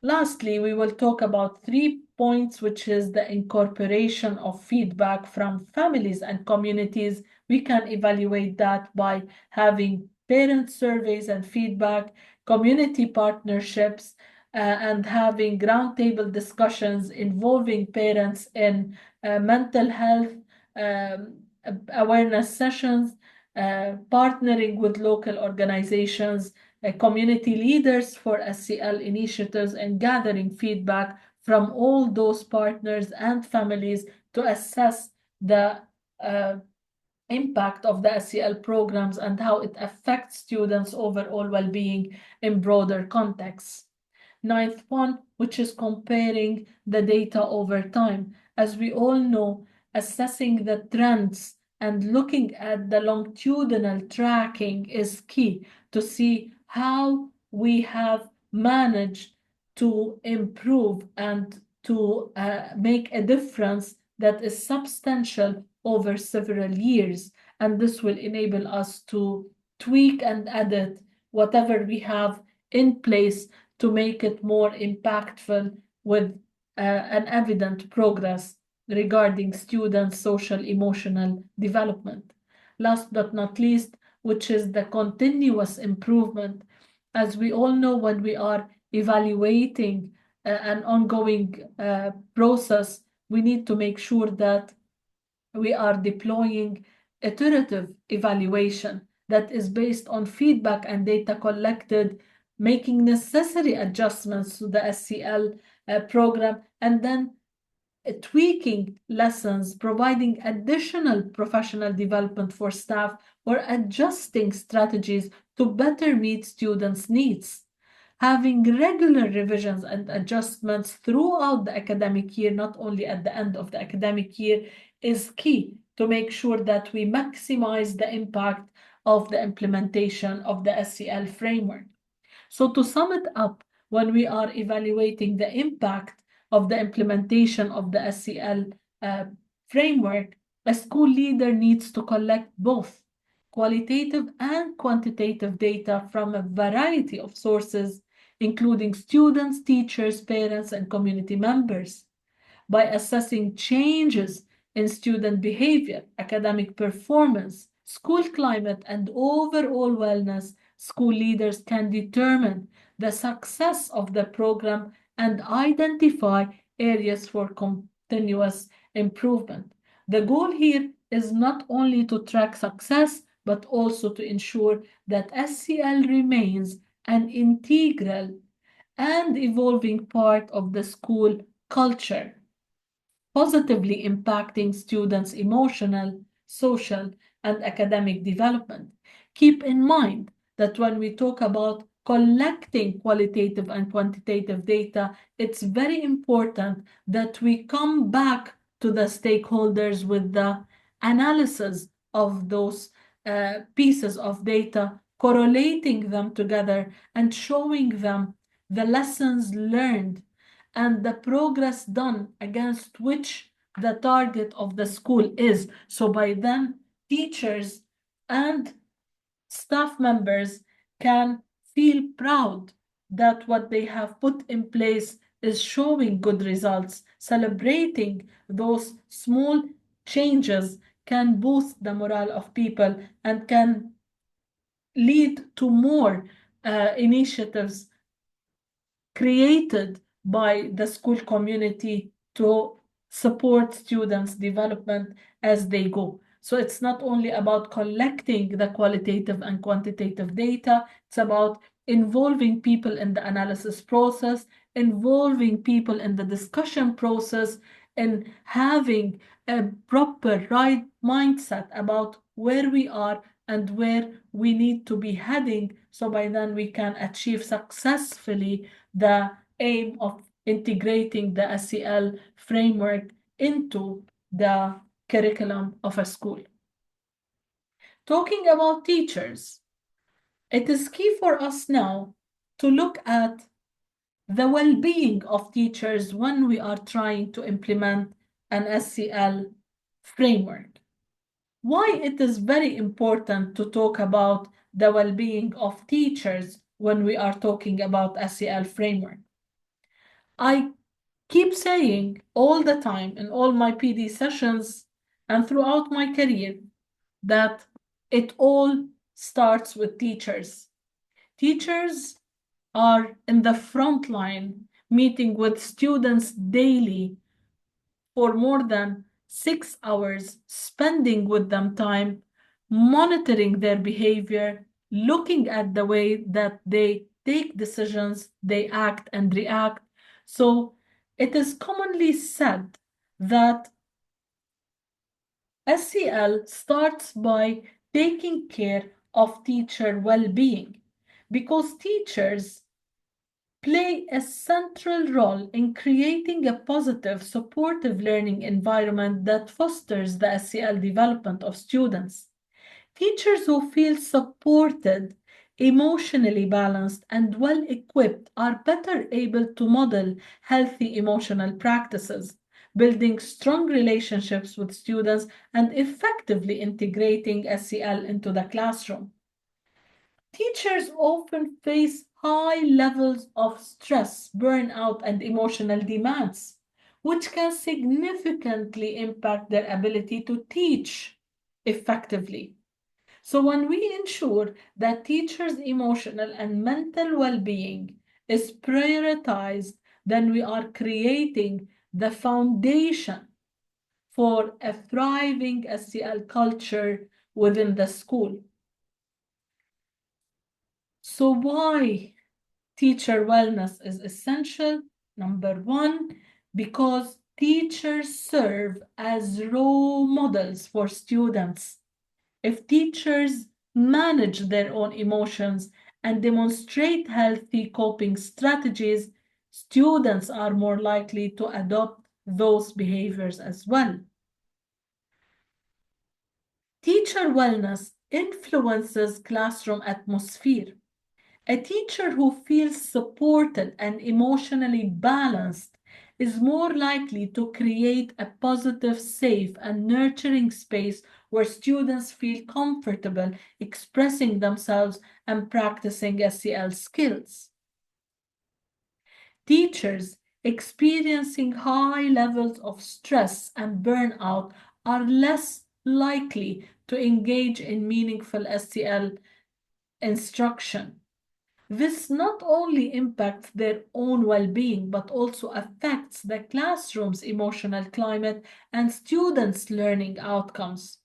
Lastly, we will talk about 3 points, which is the incorporation of feedback from families and communities. We can evaluate that by having parent surveys and feedback, community partnerships, and having roundtable discussions involving parents in mental health um, awareness sessions, partnering with local organizations, community leaders for SEL initiatives, and gathering feedback from all those partners and families to assess the impact of the SEL programs and how it affects students' overall well-being in broader contexts. Ninth one, which is comparing the data over time. As we all know, assessing the trends and looking at the longitudinal tracking is key to see how we have managed to improve and to make a difference that is substantial over several years. And this will enable us to tweak and edit whatever we have in place to make it more impactful with an evident progress regarding students' social emotional development. Last but not least, which is the continuous improvement. As we all know, when we are evaluating an ongoing process, we need to make sure that we are deploying iterative evaluation that is based on feedback and data collected, making necessary adjustments to the SEL program, and then tweaking lessons, providing additional professional development for staff, or adjusting strategies to better meet students' needs. Having regular revisions and adjustments throughout the academic year, not only at the end of the academic year, is key to make sure that we maximize the impact of the implementation of the SEL framework. So to sum it up, when we are evaluating the impact of the implementation of the SEL framework, a school leader needs to collect both qualitative and quantitative data from a variety of sources, including students, teachers, parents, and community members. By assessing changes in student behavior, academic performance, school climate, and overall wellness, school leaders can determine the success of the program and identify areas for continuous improvement. The goal here is not only to track success, but also to ensure that SEL remains an integral and evolving part of the school culture, positively impacting students' emotional, social, and academic development. Keep in mind that when we talk about collecting qualitative and quantitative data, it's very important that we come back to the stakeholders with the analysis of those pieces of data, correlating them together and showing them the lessons learned and the progress done against which the target of the school is. So by then, teachers and staff members can feel proud that what they have put in place is showing good results. Celebrating those small changes can boost the morale of people and can lead to more initiatives created by the school community to support students' development as they go. So it's not only about collecting the qualitative and quantitative data, it's about involving people in the analysis process, involving people in the discussion process, and having a proper right mindset about where we are and where we need to be heading. So by then we can achieve successfully the aim of integrating the SEL framework into the curriculum of a school. Talking about teachers, it is key for us now to look at the well-being of teachers when we are trying to implement an SEL framework. Why it is very important to talk about the well-being of teachers when we are talking about SEL framework. I keep saying all the time in all my PD sessions and throughout my career that it all starts with teachers. Teachers are in the front line, meeting with students daily for more than 6 hours, spending with them time, monitoring their behavior, looking at the way that they take decisions, they act and react. So it is commonly said that SEL starts by taking care of teacher well-being because teachers play a central role in creating a positive, supportive learning environment that fosters the SEL development of students. Teachers who feel supported, emotionally balanced, and well equipped are better able to model healthy emotional practices, building strong relationships with students, and effectively integrating SEL into the classroom. Teachers often face high levels of stress, burnout, and emotional demands, which can significantly impact their ability to teach effectively. So, when we ensure that teachers' emotional and mental well being is prioritized, then we are creating the foundation for a thriving SEL culture within the school. So, why teacher wellness is essential? Number one, because teachers serve as role models for students. If teachers manage their own emotions and demonstrate healthy coping strategies, students are more likely to adopt those behaviors as well. Teacher wellness influences classroom atmosphere. A teacher who feels supported and emotionally balanced is more likely to create a positive, safe, and nurturing space where students feel comfortable expressing themselves and practicing SEL skills. Teachers experiencing high levels of stress and burnout are less likely to engage in meaningful SEL instruction. This not only impacts their own well-being, but also affects the classroom's emotional climate and students' learning outcomes.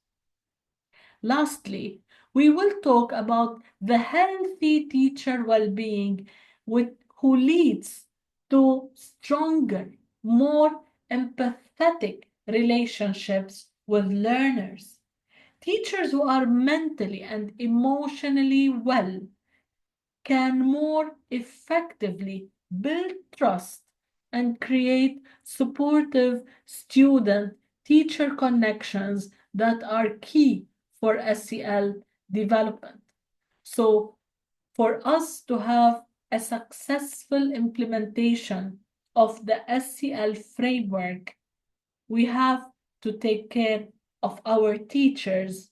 Lastly, we will talk about the healthy teacher well-being who leads to stronger, more empathetic relationships with learners. Teachers who are mentally and emotionally well can more effectively build trust and create supportive student-teacher connections that are key for SEL development. So for us to have a successful implementation of the SEL framework, we have to take care of our teachers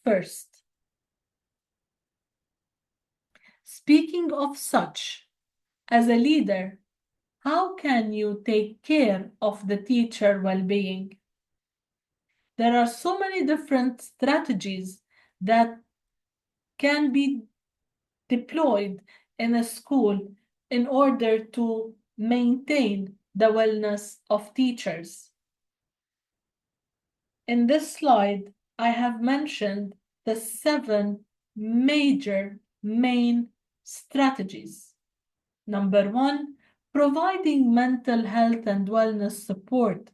first. Speaking of such, as a leader, how can you take care of the teacher well-being? There are so many different strategies that can be deployed in a school in order to maintain the wellness of teachers. In this slide, I have mentioned the 7 major main strategies. Number 1, providing mental health and wellness support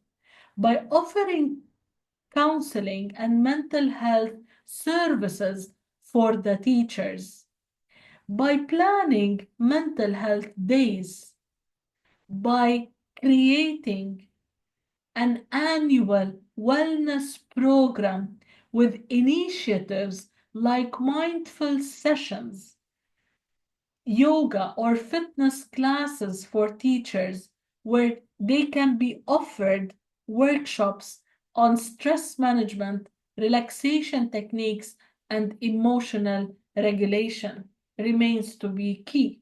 by offering counseling and mental health services for the teachers, by planning mental health days, by creating an annual wellness program with initiatives like mindful sessions, yoga or fitness classes for teachers, where they can be offered workshops on stress management, relaxation techniques, and emotional regulation, remains to be key.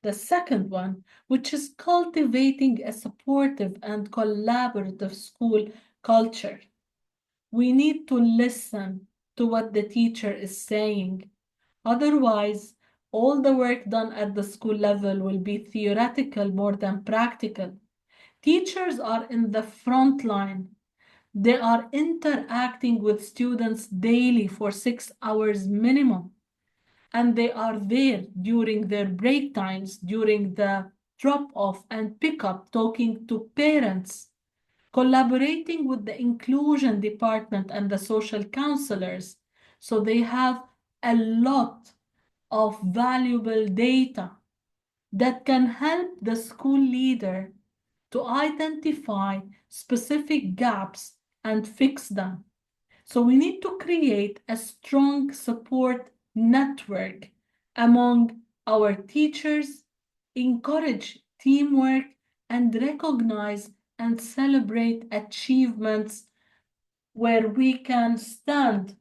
The second one, which is cultivating a supportive and collaborative school culture. We need to listen to what the teacher is saying. Otherwise, all the work done at the school level will be theoretical more than practical. Teachers are in the front line. They are interacting with students daily for 6 hours minimum. And they are there during their break times, during the drop-off and pickup, talking to parents, collaborating with the inclusion department and the social counselors. So they have a lot of valuable data that can help the school leader to identify specific gaps and fix them. So we need to create a strong support network among our teachers, encourage teamwork, and recognize and celebrate achievements where we can stand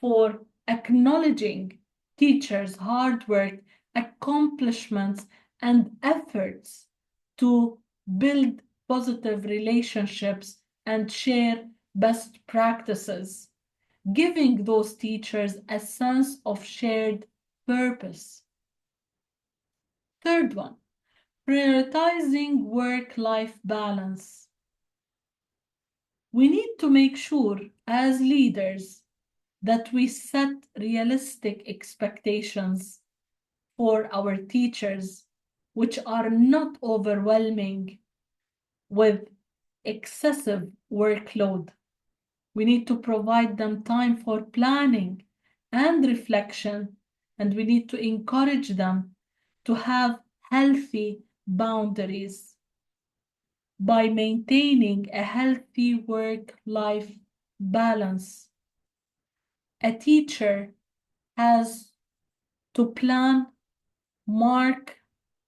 for acknowledging teachers' hard work, accomplishments, and efforts to build positive relationships and share best practices, giving those teachers a sense of shared purpose. Third one, prioritizing work-life balance. We need to make sure as leaders that we set realistic expectations for our teachers, which are not overwhelming with excessive workload. We need to provide them time for planning and reflection, and we need to encourage them to have healthy boundaries by maintaining a healthy work-life balance. A teacher has to plan, mark,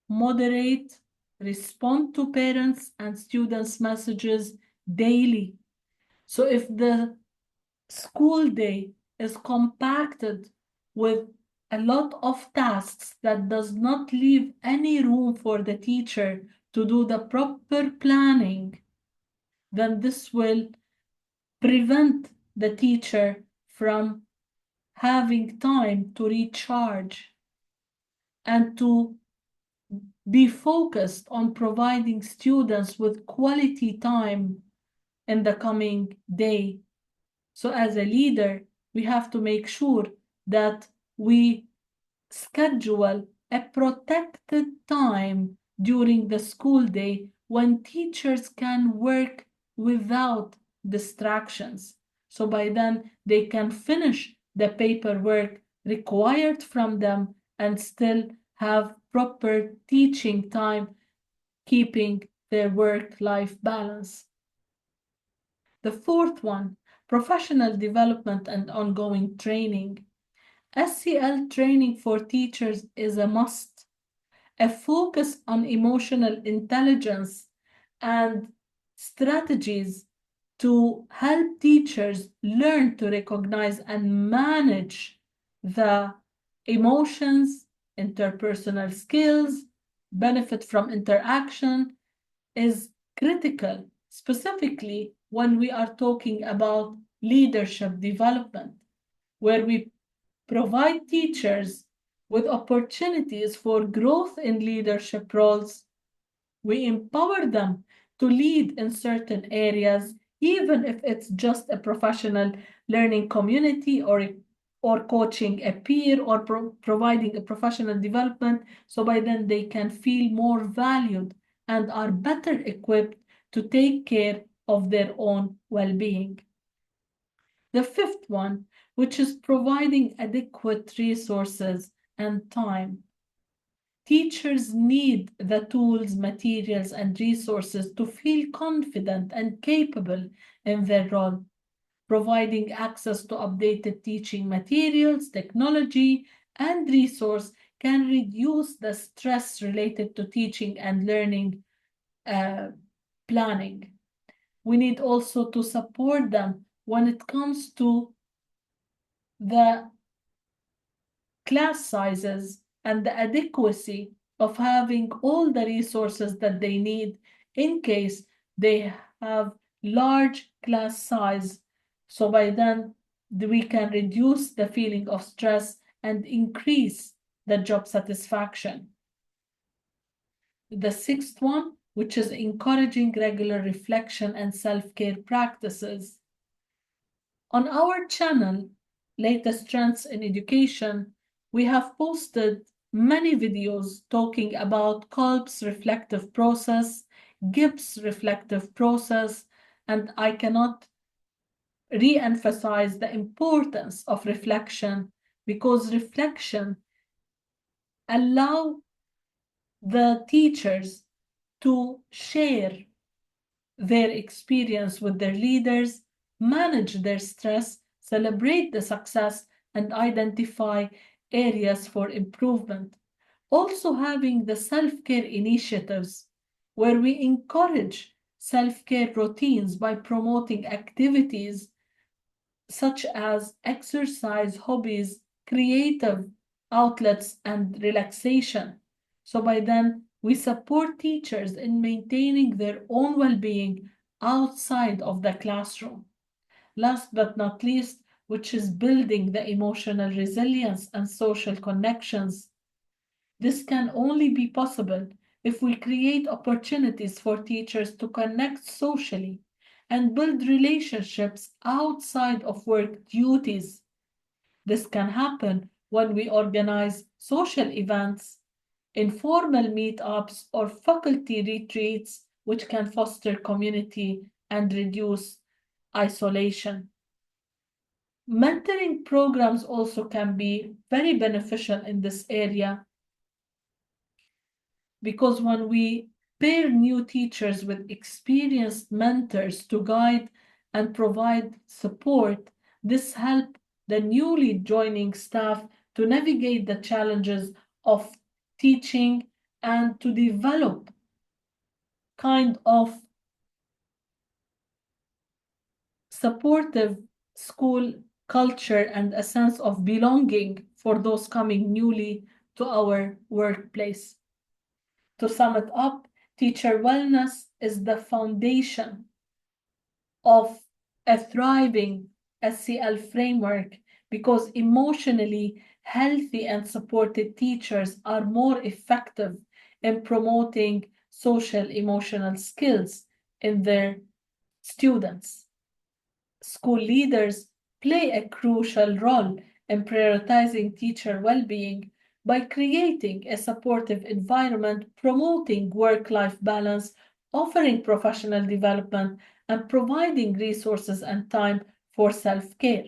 moderate, respond to parents and students' messages daily. So if the school day is compacted with a lot of tasks that does not leave any room for the teacher to do the proper planning, then this will prevent the teacher from having time to recharge and to be focused on providing students with quality time in the coming day. So as a leader, we have to make sure that we schedule a protected time during the school day when teachers can work without distractions. So by then they can finish the paperwork required from them and still have proper teaching time, keeping their work-life balance. The fourth one, professional development and ongoing training. SEL training for teachers is a must. A focus on emotional intelligence and strategies to help teachers learn to recognize and manage the emotions, interpersonal skills, benefit from interaction is critical, specifically when we are talking about leadership development, where we provide teachers with opportunities for growth in leadership roles. We empower them to lead in certain areas, even if it's just a professional learning community or coaching a peer or providing a professional development. So by then they can feel more valued and are better equipped to take care of their own well-being. The fifth one, which is providing adequate resources and time. Teachers need the tools, materials, and resources to feel confident and capable in their role. Providing access to updated teaching materials, technology, and resource can reduce the stress related to teaching and learning planning. We need also to support them when it comes to the class sizes and the adequacy of having all the resources that they need in case they have large class size. So by then we can reduce the feeling of stress and increase the job satisfaction. The sixth one, which is encouraging regular reflection and self-care practices. On our channel, Latest Trends in Education, we have posted many videos talking about Kolb's reflective process, Gibbs' reflective process, and I cannot re-emphasize the importance of reflection because reflection allows the teachers to share their experience with their leaders, manage their stress, celebrate the success, and identify areas for improvement. Also having the self-care initiatives where we encourage self-care routines by promoting activities such as exercise, hobbies, creative outlets, and relaxation. So by then, we support teachers in maintaining their own well-being outside of the classroom. Last but not least, which is building the emotional resilience and social connections. This can only be possible if we create opportunities for teachers to connect socially and build relationships outside of work duties. This can happen when we organize social events, informal meetups, or faculty retreats, which can foster community and reduce isolation. Mentoring programs also can be very beneficial in this area because when we pair new teachers with experienced mentors to guide and provide support, this helps the newly joining staff to navigate the challenges of teaching and to develop kind of supportive school culture and a sense of belonging for those coming newly to our workplace. To sum it up, teacher wellness is the foundation of a thriving SEL framework because emotionally healthy and supported teachers are more effective in promoting social emotional skills in their students. School leaders play a crucial role in prioritizing teacher well-being by creating a supportive environment, promoting work-life balance, offering professional development, and providing resources and time for self-care.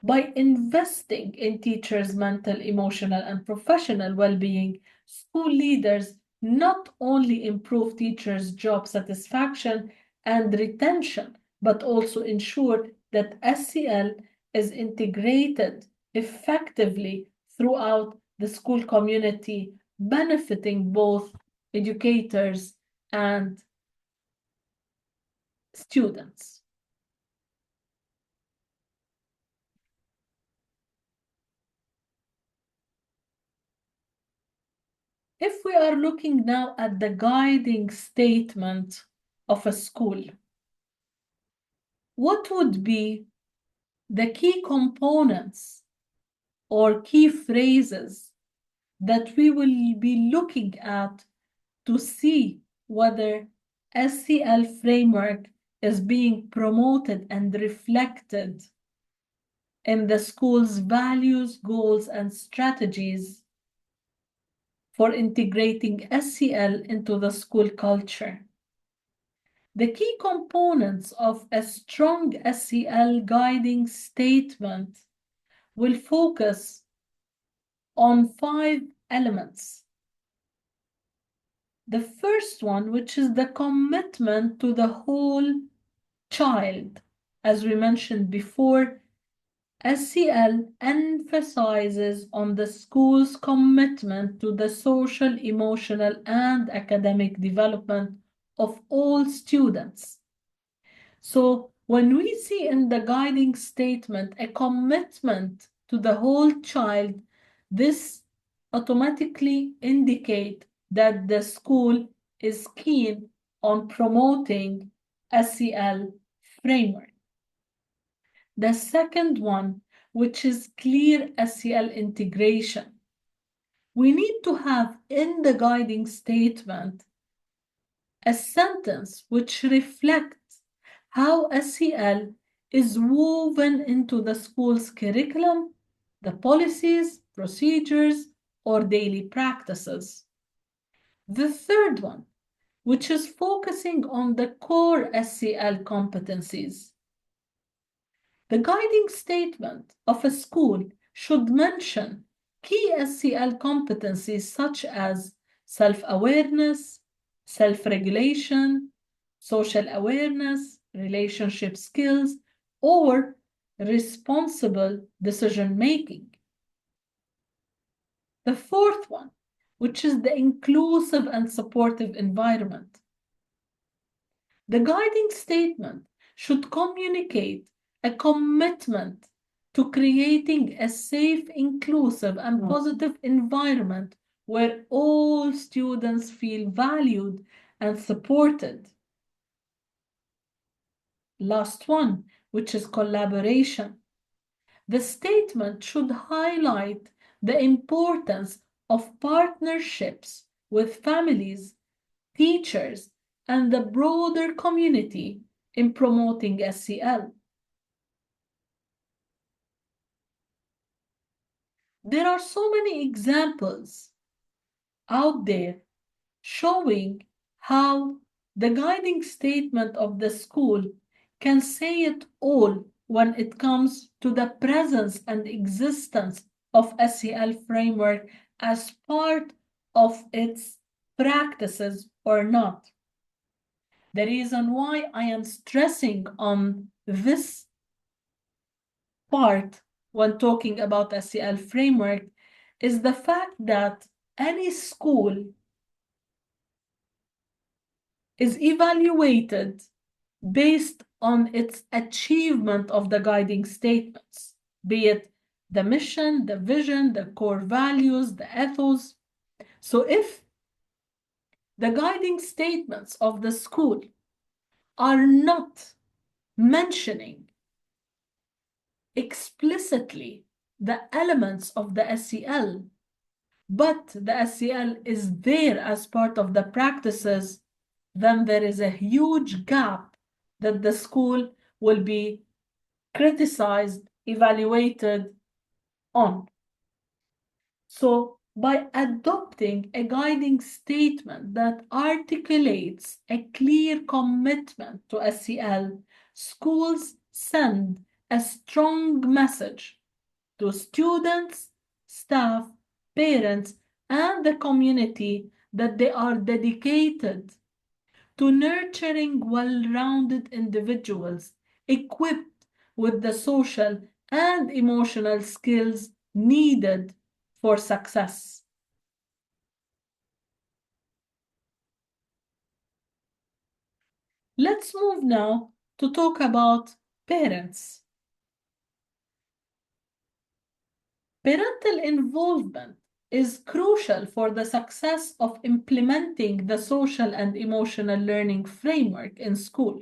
By investing in teachers' mental, emotional, and professional well-being, school leaders not only improve teachers' job satisfaction and retention, but also ensure that SEL is integrated effectively throughout the school community, benefiting both educators and students. If we are looking now at the guiding statement of a school, what would be the key components or key phrases that we will be looking at to see whether SEL framework is being promoted and reflected in the school's values, goals, and strategies for integrating SEL into the school culture? The key components of a strong SEL guiding statement will focus on 5 elements. The first one, which is the commitment to the whole child. As we mentioned before, SEL emphasizes on the school's commitment to the social, emotional, and academic development of all students. So when we see in the guiding statement a commitment to the whole child, this automatically indicates that the school is keen on promoting SEL framework. The second one, which is clear SEL integration. We need to have in the guiding statement a sentence which reflects how SEL is woven into the school's curriculum, the policies, procedures, or daily practices. The third one, which is focusing on the core SEL competencies. The guiding statement of a school should mention key SEL competencies such as self-awareness, self-regulation, social awareness, relationship skills, or responsible decision-making. The fourth one, which is the inclusive and supportive environment. The guiding statement should communicate a commitment to creating a safe, inclusive, and positive environment where all students feel valued and supported. Last one, which is collaboration. The statement should highlight the importance of partnerships with families, teachers, and the broader community in promoting SEL. There are so many examples out there showing how the guiding statement of the school can say it all when it comes to the presence and existence of SEL framework as part of its practices or not. The reason why I am stressing on this part when talking about SEL framework is the fact that any school is evaluated based on its achievement of the guiding statements, be it the mission, the vision, the core values, the ethos. So if the guiding statements of the school are not mentioning explicitly the elements of the SEL, but the SEL is there as part of the practices, then there is a huge gap that the school will be criticized, evaluated on. So by adopting a guiding statement that articulates a clear commitment to SEL, schools send a strong message to students, staff, parents, and the community that they are dedicated to nurturing well-rounded individuals equipped with the social and emotional skills needed for success. Let's move now to talk about parents. Parental involvement is crucial for the success of implementing the social and emotional learning framework in school.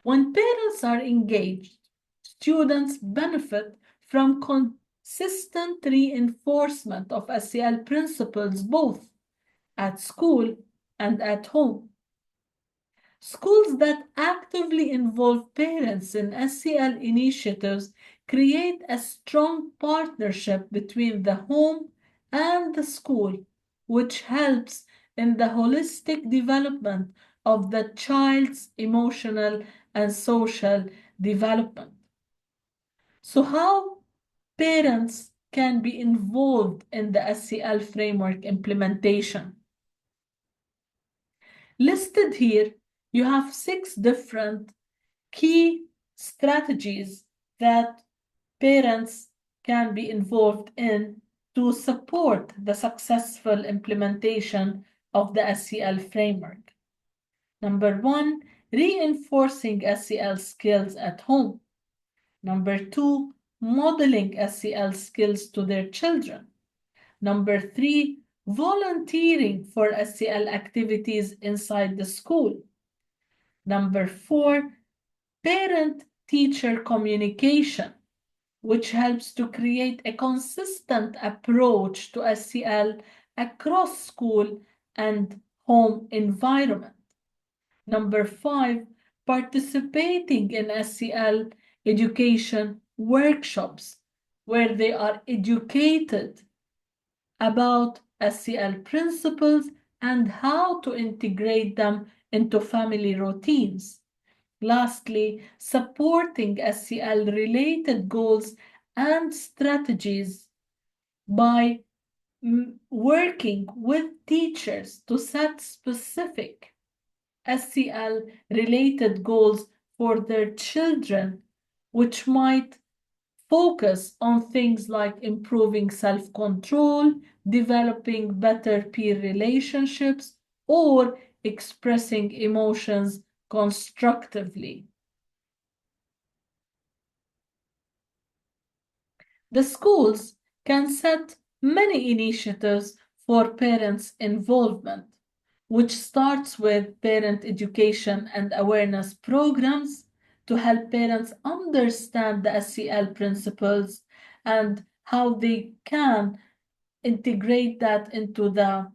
When parents are engaged, students benefit from consistent reinforcement of SEL principles both at school and at home. Schools that actively involve parents in SEL initiatives create a strong partnership between the home and the school, which helps in the holistic development of the child's emotional and social development. So, how parents can be involved in the SEL framework implementation? Listed here, you have 6 different key strategies that parents can be involved in to support the successful implementation of the SEL framework. Number 1, reinforcing SEL skills at home. Number 2, modeling SEL skills to their children. Number 3, volunteering for SEL activities inside the school. Number 4, parent-teacher communication, which helps to create a consistent approach to SEL across school and home environment. Number 5, participating in SEL education workshops, where they are educated about SEL principles and how to integrate them into family routines. Lastly, supporting SEL-related goals and strategies by working with teachers to set specific SEL-related goals for their children, which might focus on things like improving self-control, developing better peer relationships, or expressing emotions constructively. The schools can set many initiatives for parents' involvement, which starts with parent education and awareness programs to help parents understand the SEL principles and how they can integrate that into the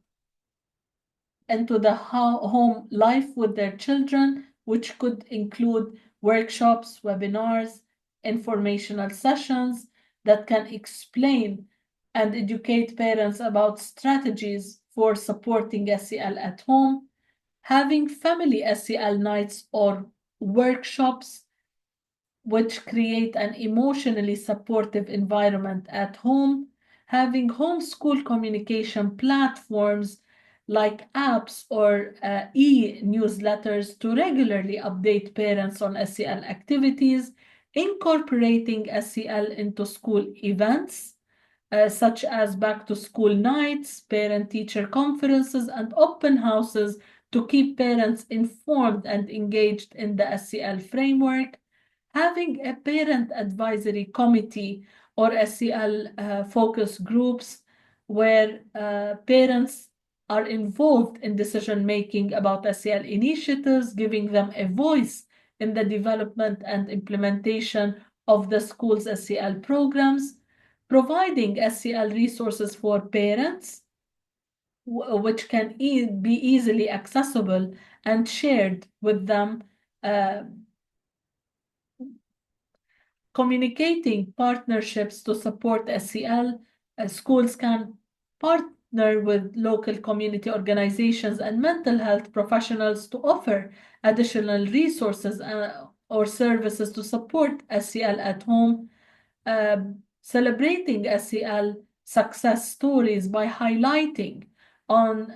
home life with their children, which could include workshops, webinars, informational sessions that can explain and educate parents about strategies for supporting SEL at home, having family SEL nights or workshops which create an emotionally supportive environment at home, having homeschool communication platforms like apps or e-newsletters to regularly update parents on SEL activities, incorporating SEL into school events, such as back-to-school nights, parent-teacher conferences, and open houses to keep parents informed and engaged in the SEL framework, having a parent advisory committee or SEL focus groups where parents are involved in decision making about SEL initiatives, giving them a voice in the development and implementation of the school's SEL programs, providing SEL resources for parents, which can be easily accessible and shared with them, communicating partnerships to support SEL. Schools can partner with local community organizations and mental health professionals to offer additional resources or services to support SEL at home, celebrating SEL success stories by highlighting on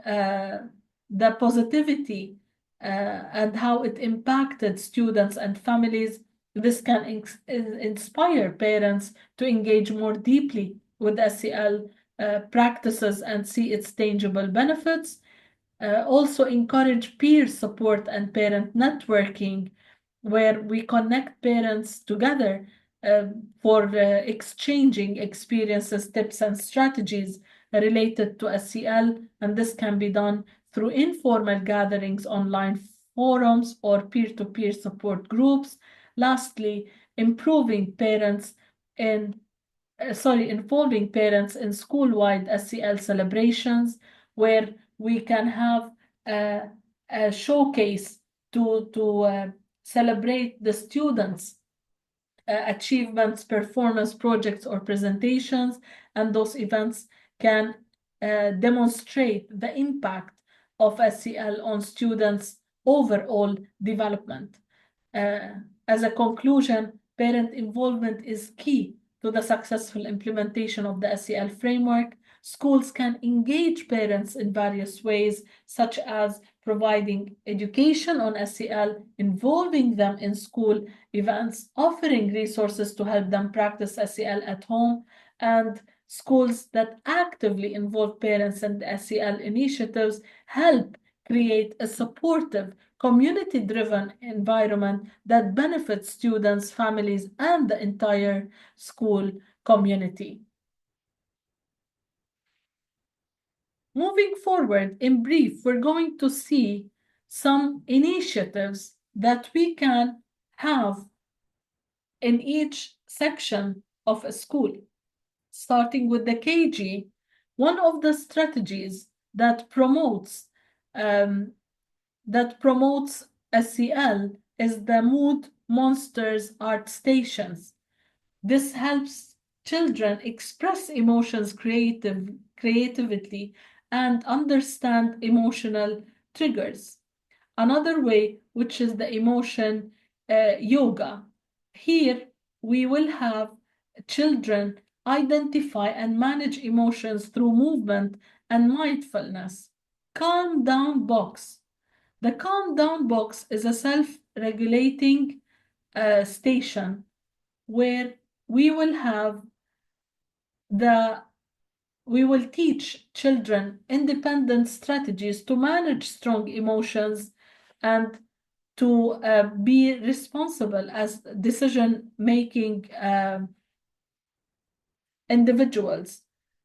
the positivity and how it impacted students and families. This can inspire parents to engage more deeply with SEL practices and see its tangible benefits. Also encourage peer support and parent networking, where we connect parents together uh, for exchanging experiences, tips, and strategies related to SEL, and this can be done through informal gatherings, online forums, or peer-to-peer support groups. Lastly, involving parents in school-wide SEL celebrations, where we can have a showcase to celebrate the students' achievements, performance projects, or presentations, and those events can demonstrate the impact of SEL on students' overall development. As a conclusion, parent involvement is key to the successful implementation of the SEL framework. Schools can engage parents in various ways, such as providing education on SEL, involving them in school events, offering resources to help them practice SEL at home, and schools that actively involve parents in the SEL initiatives help create a supportive, community-driven environment that benefits students, families, and the entire school community. Moving forward, in brief, we're going to see some initiatives that we can have in each section of a school. Starting with the KG, one of the strategies that promotes SEL is the Mood Monsters art stations. This helps children express emotions creatively and understand emotional triggers. Another way, which is the emotion yoga. Here, we will have children identify and manage emotions through movement and mindfulness. Calm down box. The calm down box is a self-regulating station where we will have we will teach children independent strategies to manage strong emotions and to be responsible as decision-making individuals.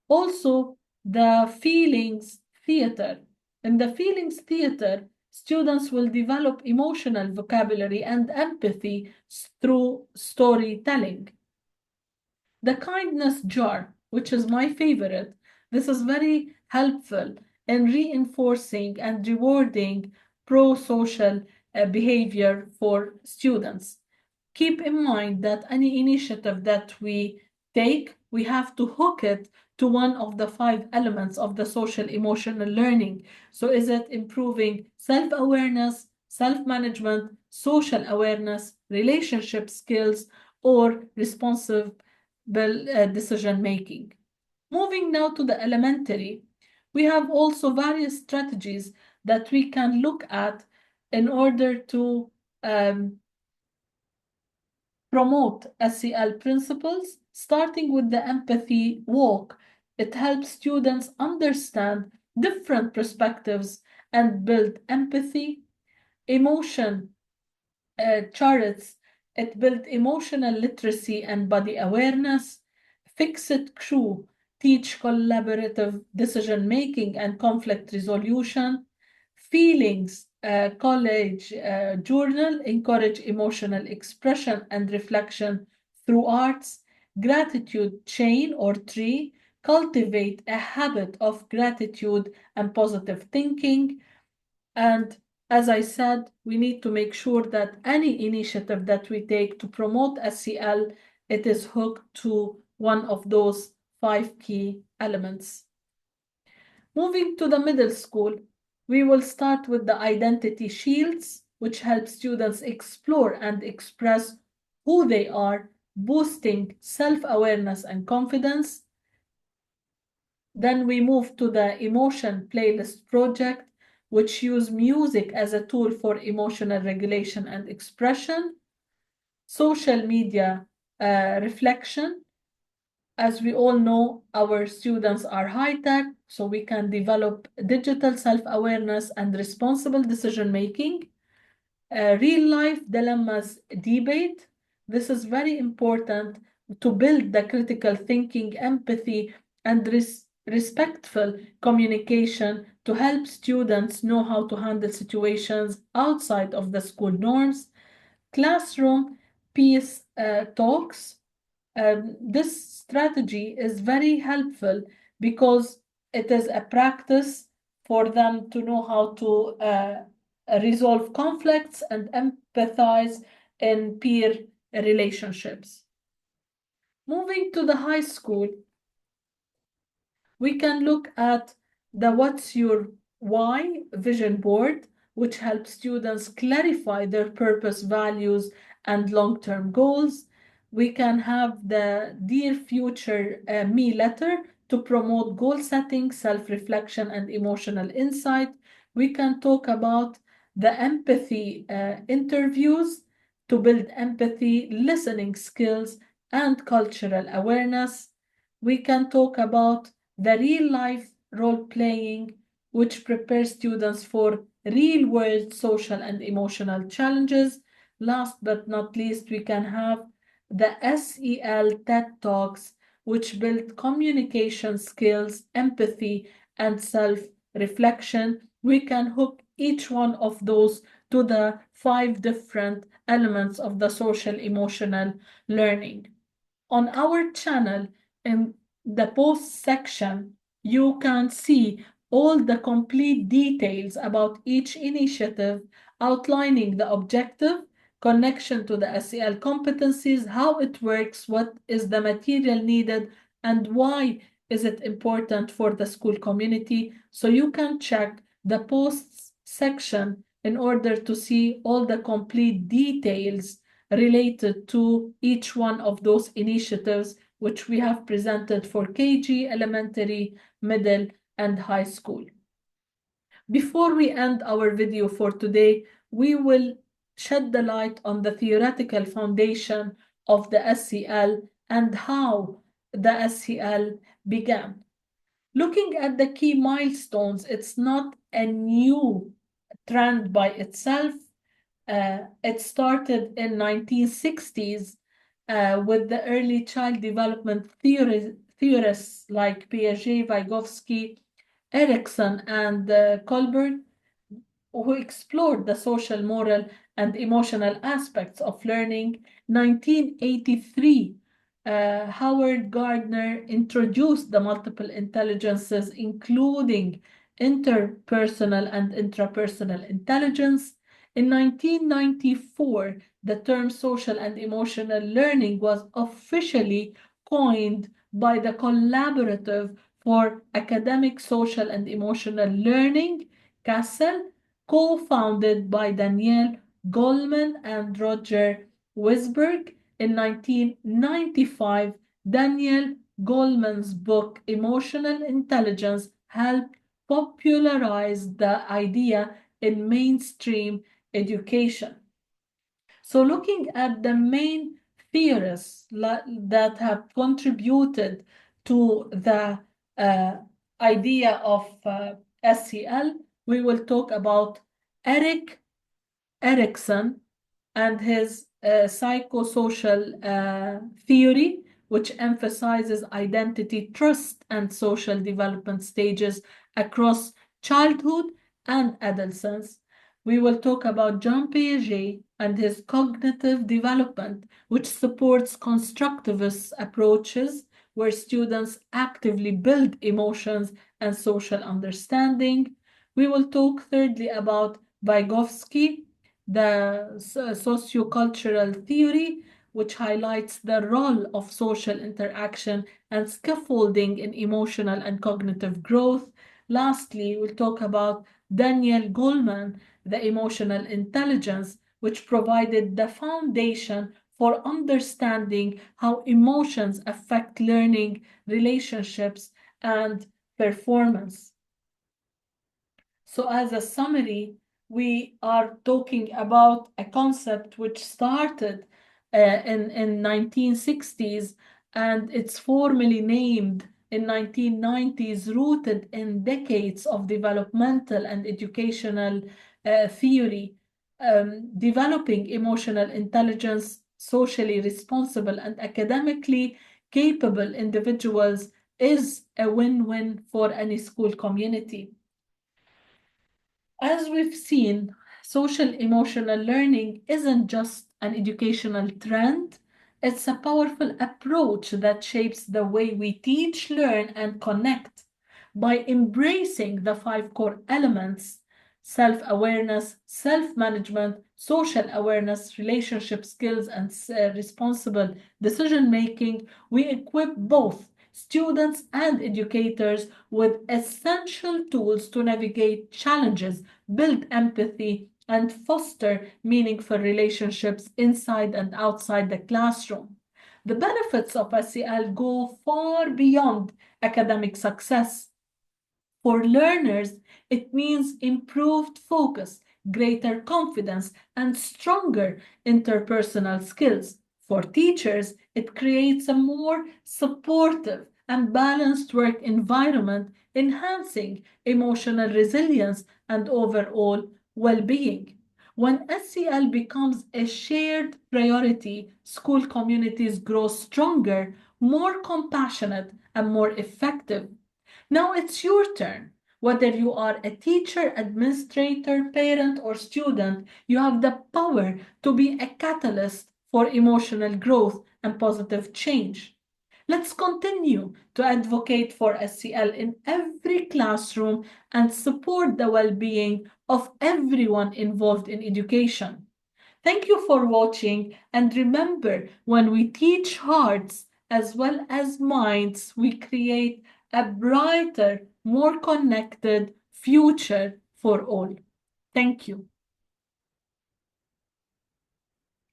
Also, the feelings theater. In the feelings theater, students will develop emotional vocabulary and empathy through storytelling. The kindness jar, which is my favorite, this is very helpful in reinforcing and rewarding pro-social behavior for students. Keep in mind that any initiative that we take, we have to hook it to one of the 5 elements of the social emotional learning. So is it improving self-awareness, self-management, social awareness, relationship skills, or responsive decision making? Moving now to the elementary, we have also various strategies that we can look at in order to promote SEL principles, starting with the empathy walk. It helps students understand different perspectives and build empathy. Emotion charts, it built emotional literacy and body awareness. Fix-it crew teach collaborative decision making and conflict resolution. Feelings college journal encourage emotional expression and reflection through arts. Gratitude chain or tree cultivate a habit of gratitude and positive thinking. And as I said, we need to make sure that any initiative that we take to promote SEL, it is hooked to one of those 5 key elements. Moving to the middle school, we will start with the identity shields. which helps students explore and express who they are, boosting self-awareness and confidence. Then we move to the emotion playlist project, which use music as a tool for emotional regulation and expression. Social media reflection. As we all know, our students are high tech, so we can develop digital self-awareness and responsible decision making. Real life dilemmas debate. This is very important to build the critical thinking, empathy, and respectful communication to help students know how to handle situations outside of the school norms. Classroom peace talks. This strategy is very helpful because it is a practice for them to know how to resolve conflicts and empathize in peer relationships. Moving to the high school, we can look at the What's Your Why vision board, which helps students clarify their purpose, values, and long-term goals. We can have the Dear Future Me letter to promote goal setting, self-reflection, and emotional insight. We can talk about the empathy interviews to build empathy, listening skills, and cultural awareness. We can talk about the real life role playing, which prepares students for real world social and emotional challenges. Last but not least, we can have the SEL TED Talks, which build communication skills, empathy, and self reflection. We can hook each one of those to the 5 different elements of the social emotional learning. On our channel, in the post section, you can see all the complete details about each initiative, outlining the objective, connection to the SEL competencies, how it works, what is the material needed, and why is it important for the school community. So you can check the posts section in order to see all the complete details related to each one of those initiatives which we have presented for KG, elementary, middle, and high school. Before we end our video for today, we will shed the light on the theoretical foundation of the SEL and how the SEL began. Looking at the key milestones, it's not a new trend by itself. It started in 1960s with the early child development theorists like Piaget, Vygotsky, Erikson, and Kohlberg, who explored the social, moral, and emotional aspects of learning. 1983, Howard Gardner introduced the multiple intelligences, including interpersonal and intrapersonal intelligence. In 1994, the term social and emotional learning was officially coined by the Collaborative for Academic, Social, and Emotional Learning, CASEL, co-founded by Danielle Goleman and Roger Wisberg. In 1995, Danielle Goleman's book Emotional Intelligence helped popularize the idea in mainstream education. So looking at the main theorists that have contributed to the uh, idea of SEL, we will talk about Erik Erikson and his psychosocial theory, which emphasizes identity, trust, and social development stages across childhood and adolescence. We will talk about Jean Piaget and his cognitive development, which supports constructivist approaches where students actively build emotions and social understanding. We will talk thirdly about Vygotsky, the sociocultural theory, which highlights the role of social interaction and scaffolding in emotional and cognitive growth. Lastly, we'll talk about Daniel Goleman, the emotional intelligence, which provided the foundation for understanding how emotions affect learning, relationships, and performance. So, as a summary, we are talking about a concept which started in 1960s, and it's formally named in 1990s, rooted in decades of developmental and educational theory. Developing emotional intelligence, socially responsible and academically capable individuals is a win-win for any school community. As we've seen, social emotional learning isn't just an educational trend, it's a powerful approach that shapes the way we teach, learn, and connect. By embracing the five core elements: self awareness, self management, social awareness, relationship skills, and responsible decision making, we equip both students and educators with essential tools to navigate challenges, build empathy, and foster meaningful relationships inside and outside the classroom. The benefits of SEL go far beyond academic success. For learners, it means improved focus, greater confidence, and stronger interpersonal skills. For teachers, it creates a more supportive and balanced work environment, enhancing emotional resilience and overall well being. When SEL becomes a shared priority, school communities grow stronger, more compassionate, and more effective. Now it's your turn. Whether you are a teacher, administrator, parent, or student, you have the power to be a catalyst for emotional growth and positive change. Let's continue to advocate for SEL in every classroom and support the well being of everyone involved in education. Thank you for watching, and remember, when we teach hearts as well as minds, we create a brighter, more connected future for all. Thank you.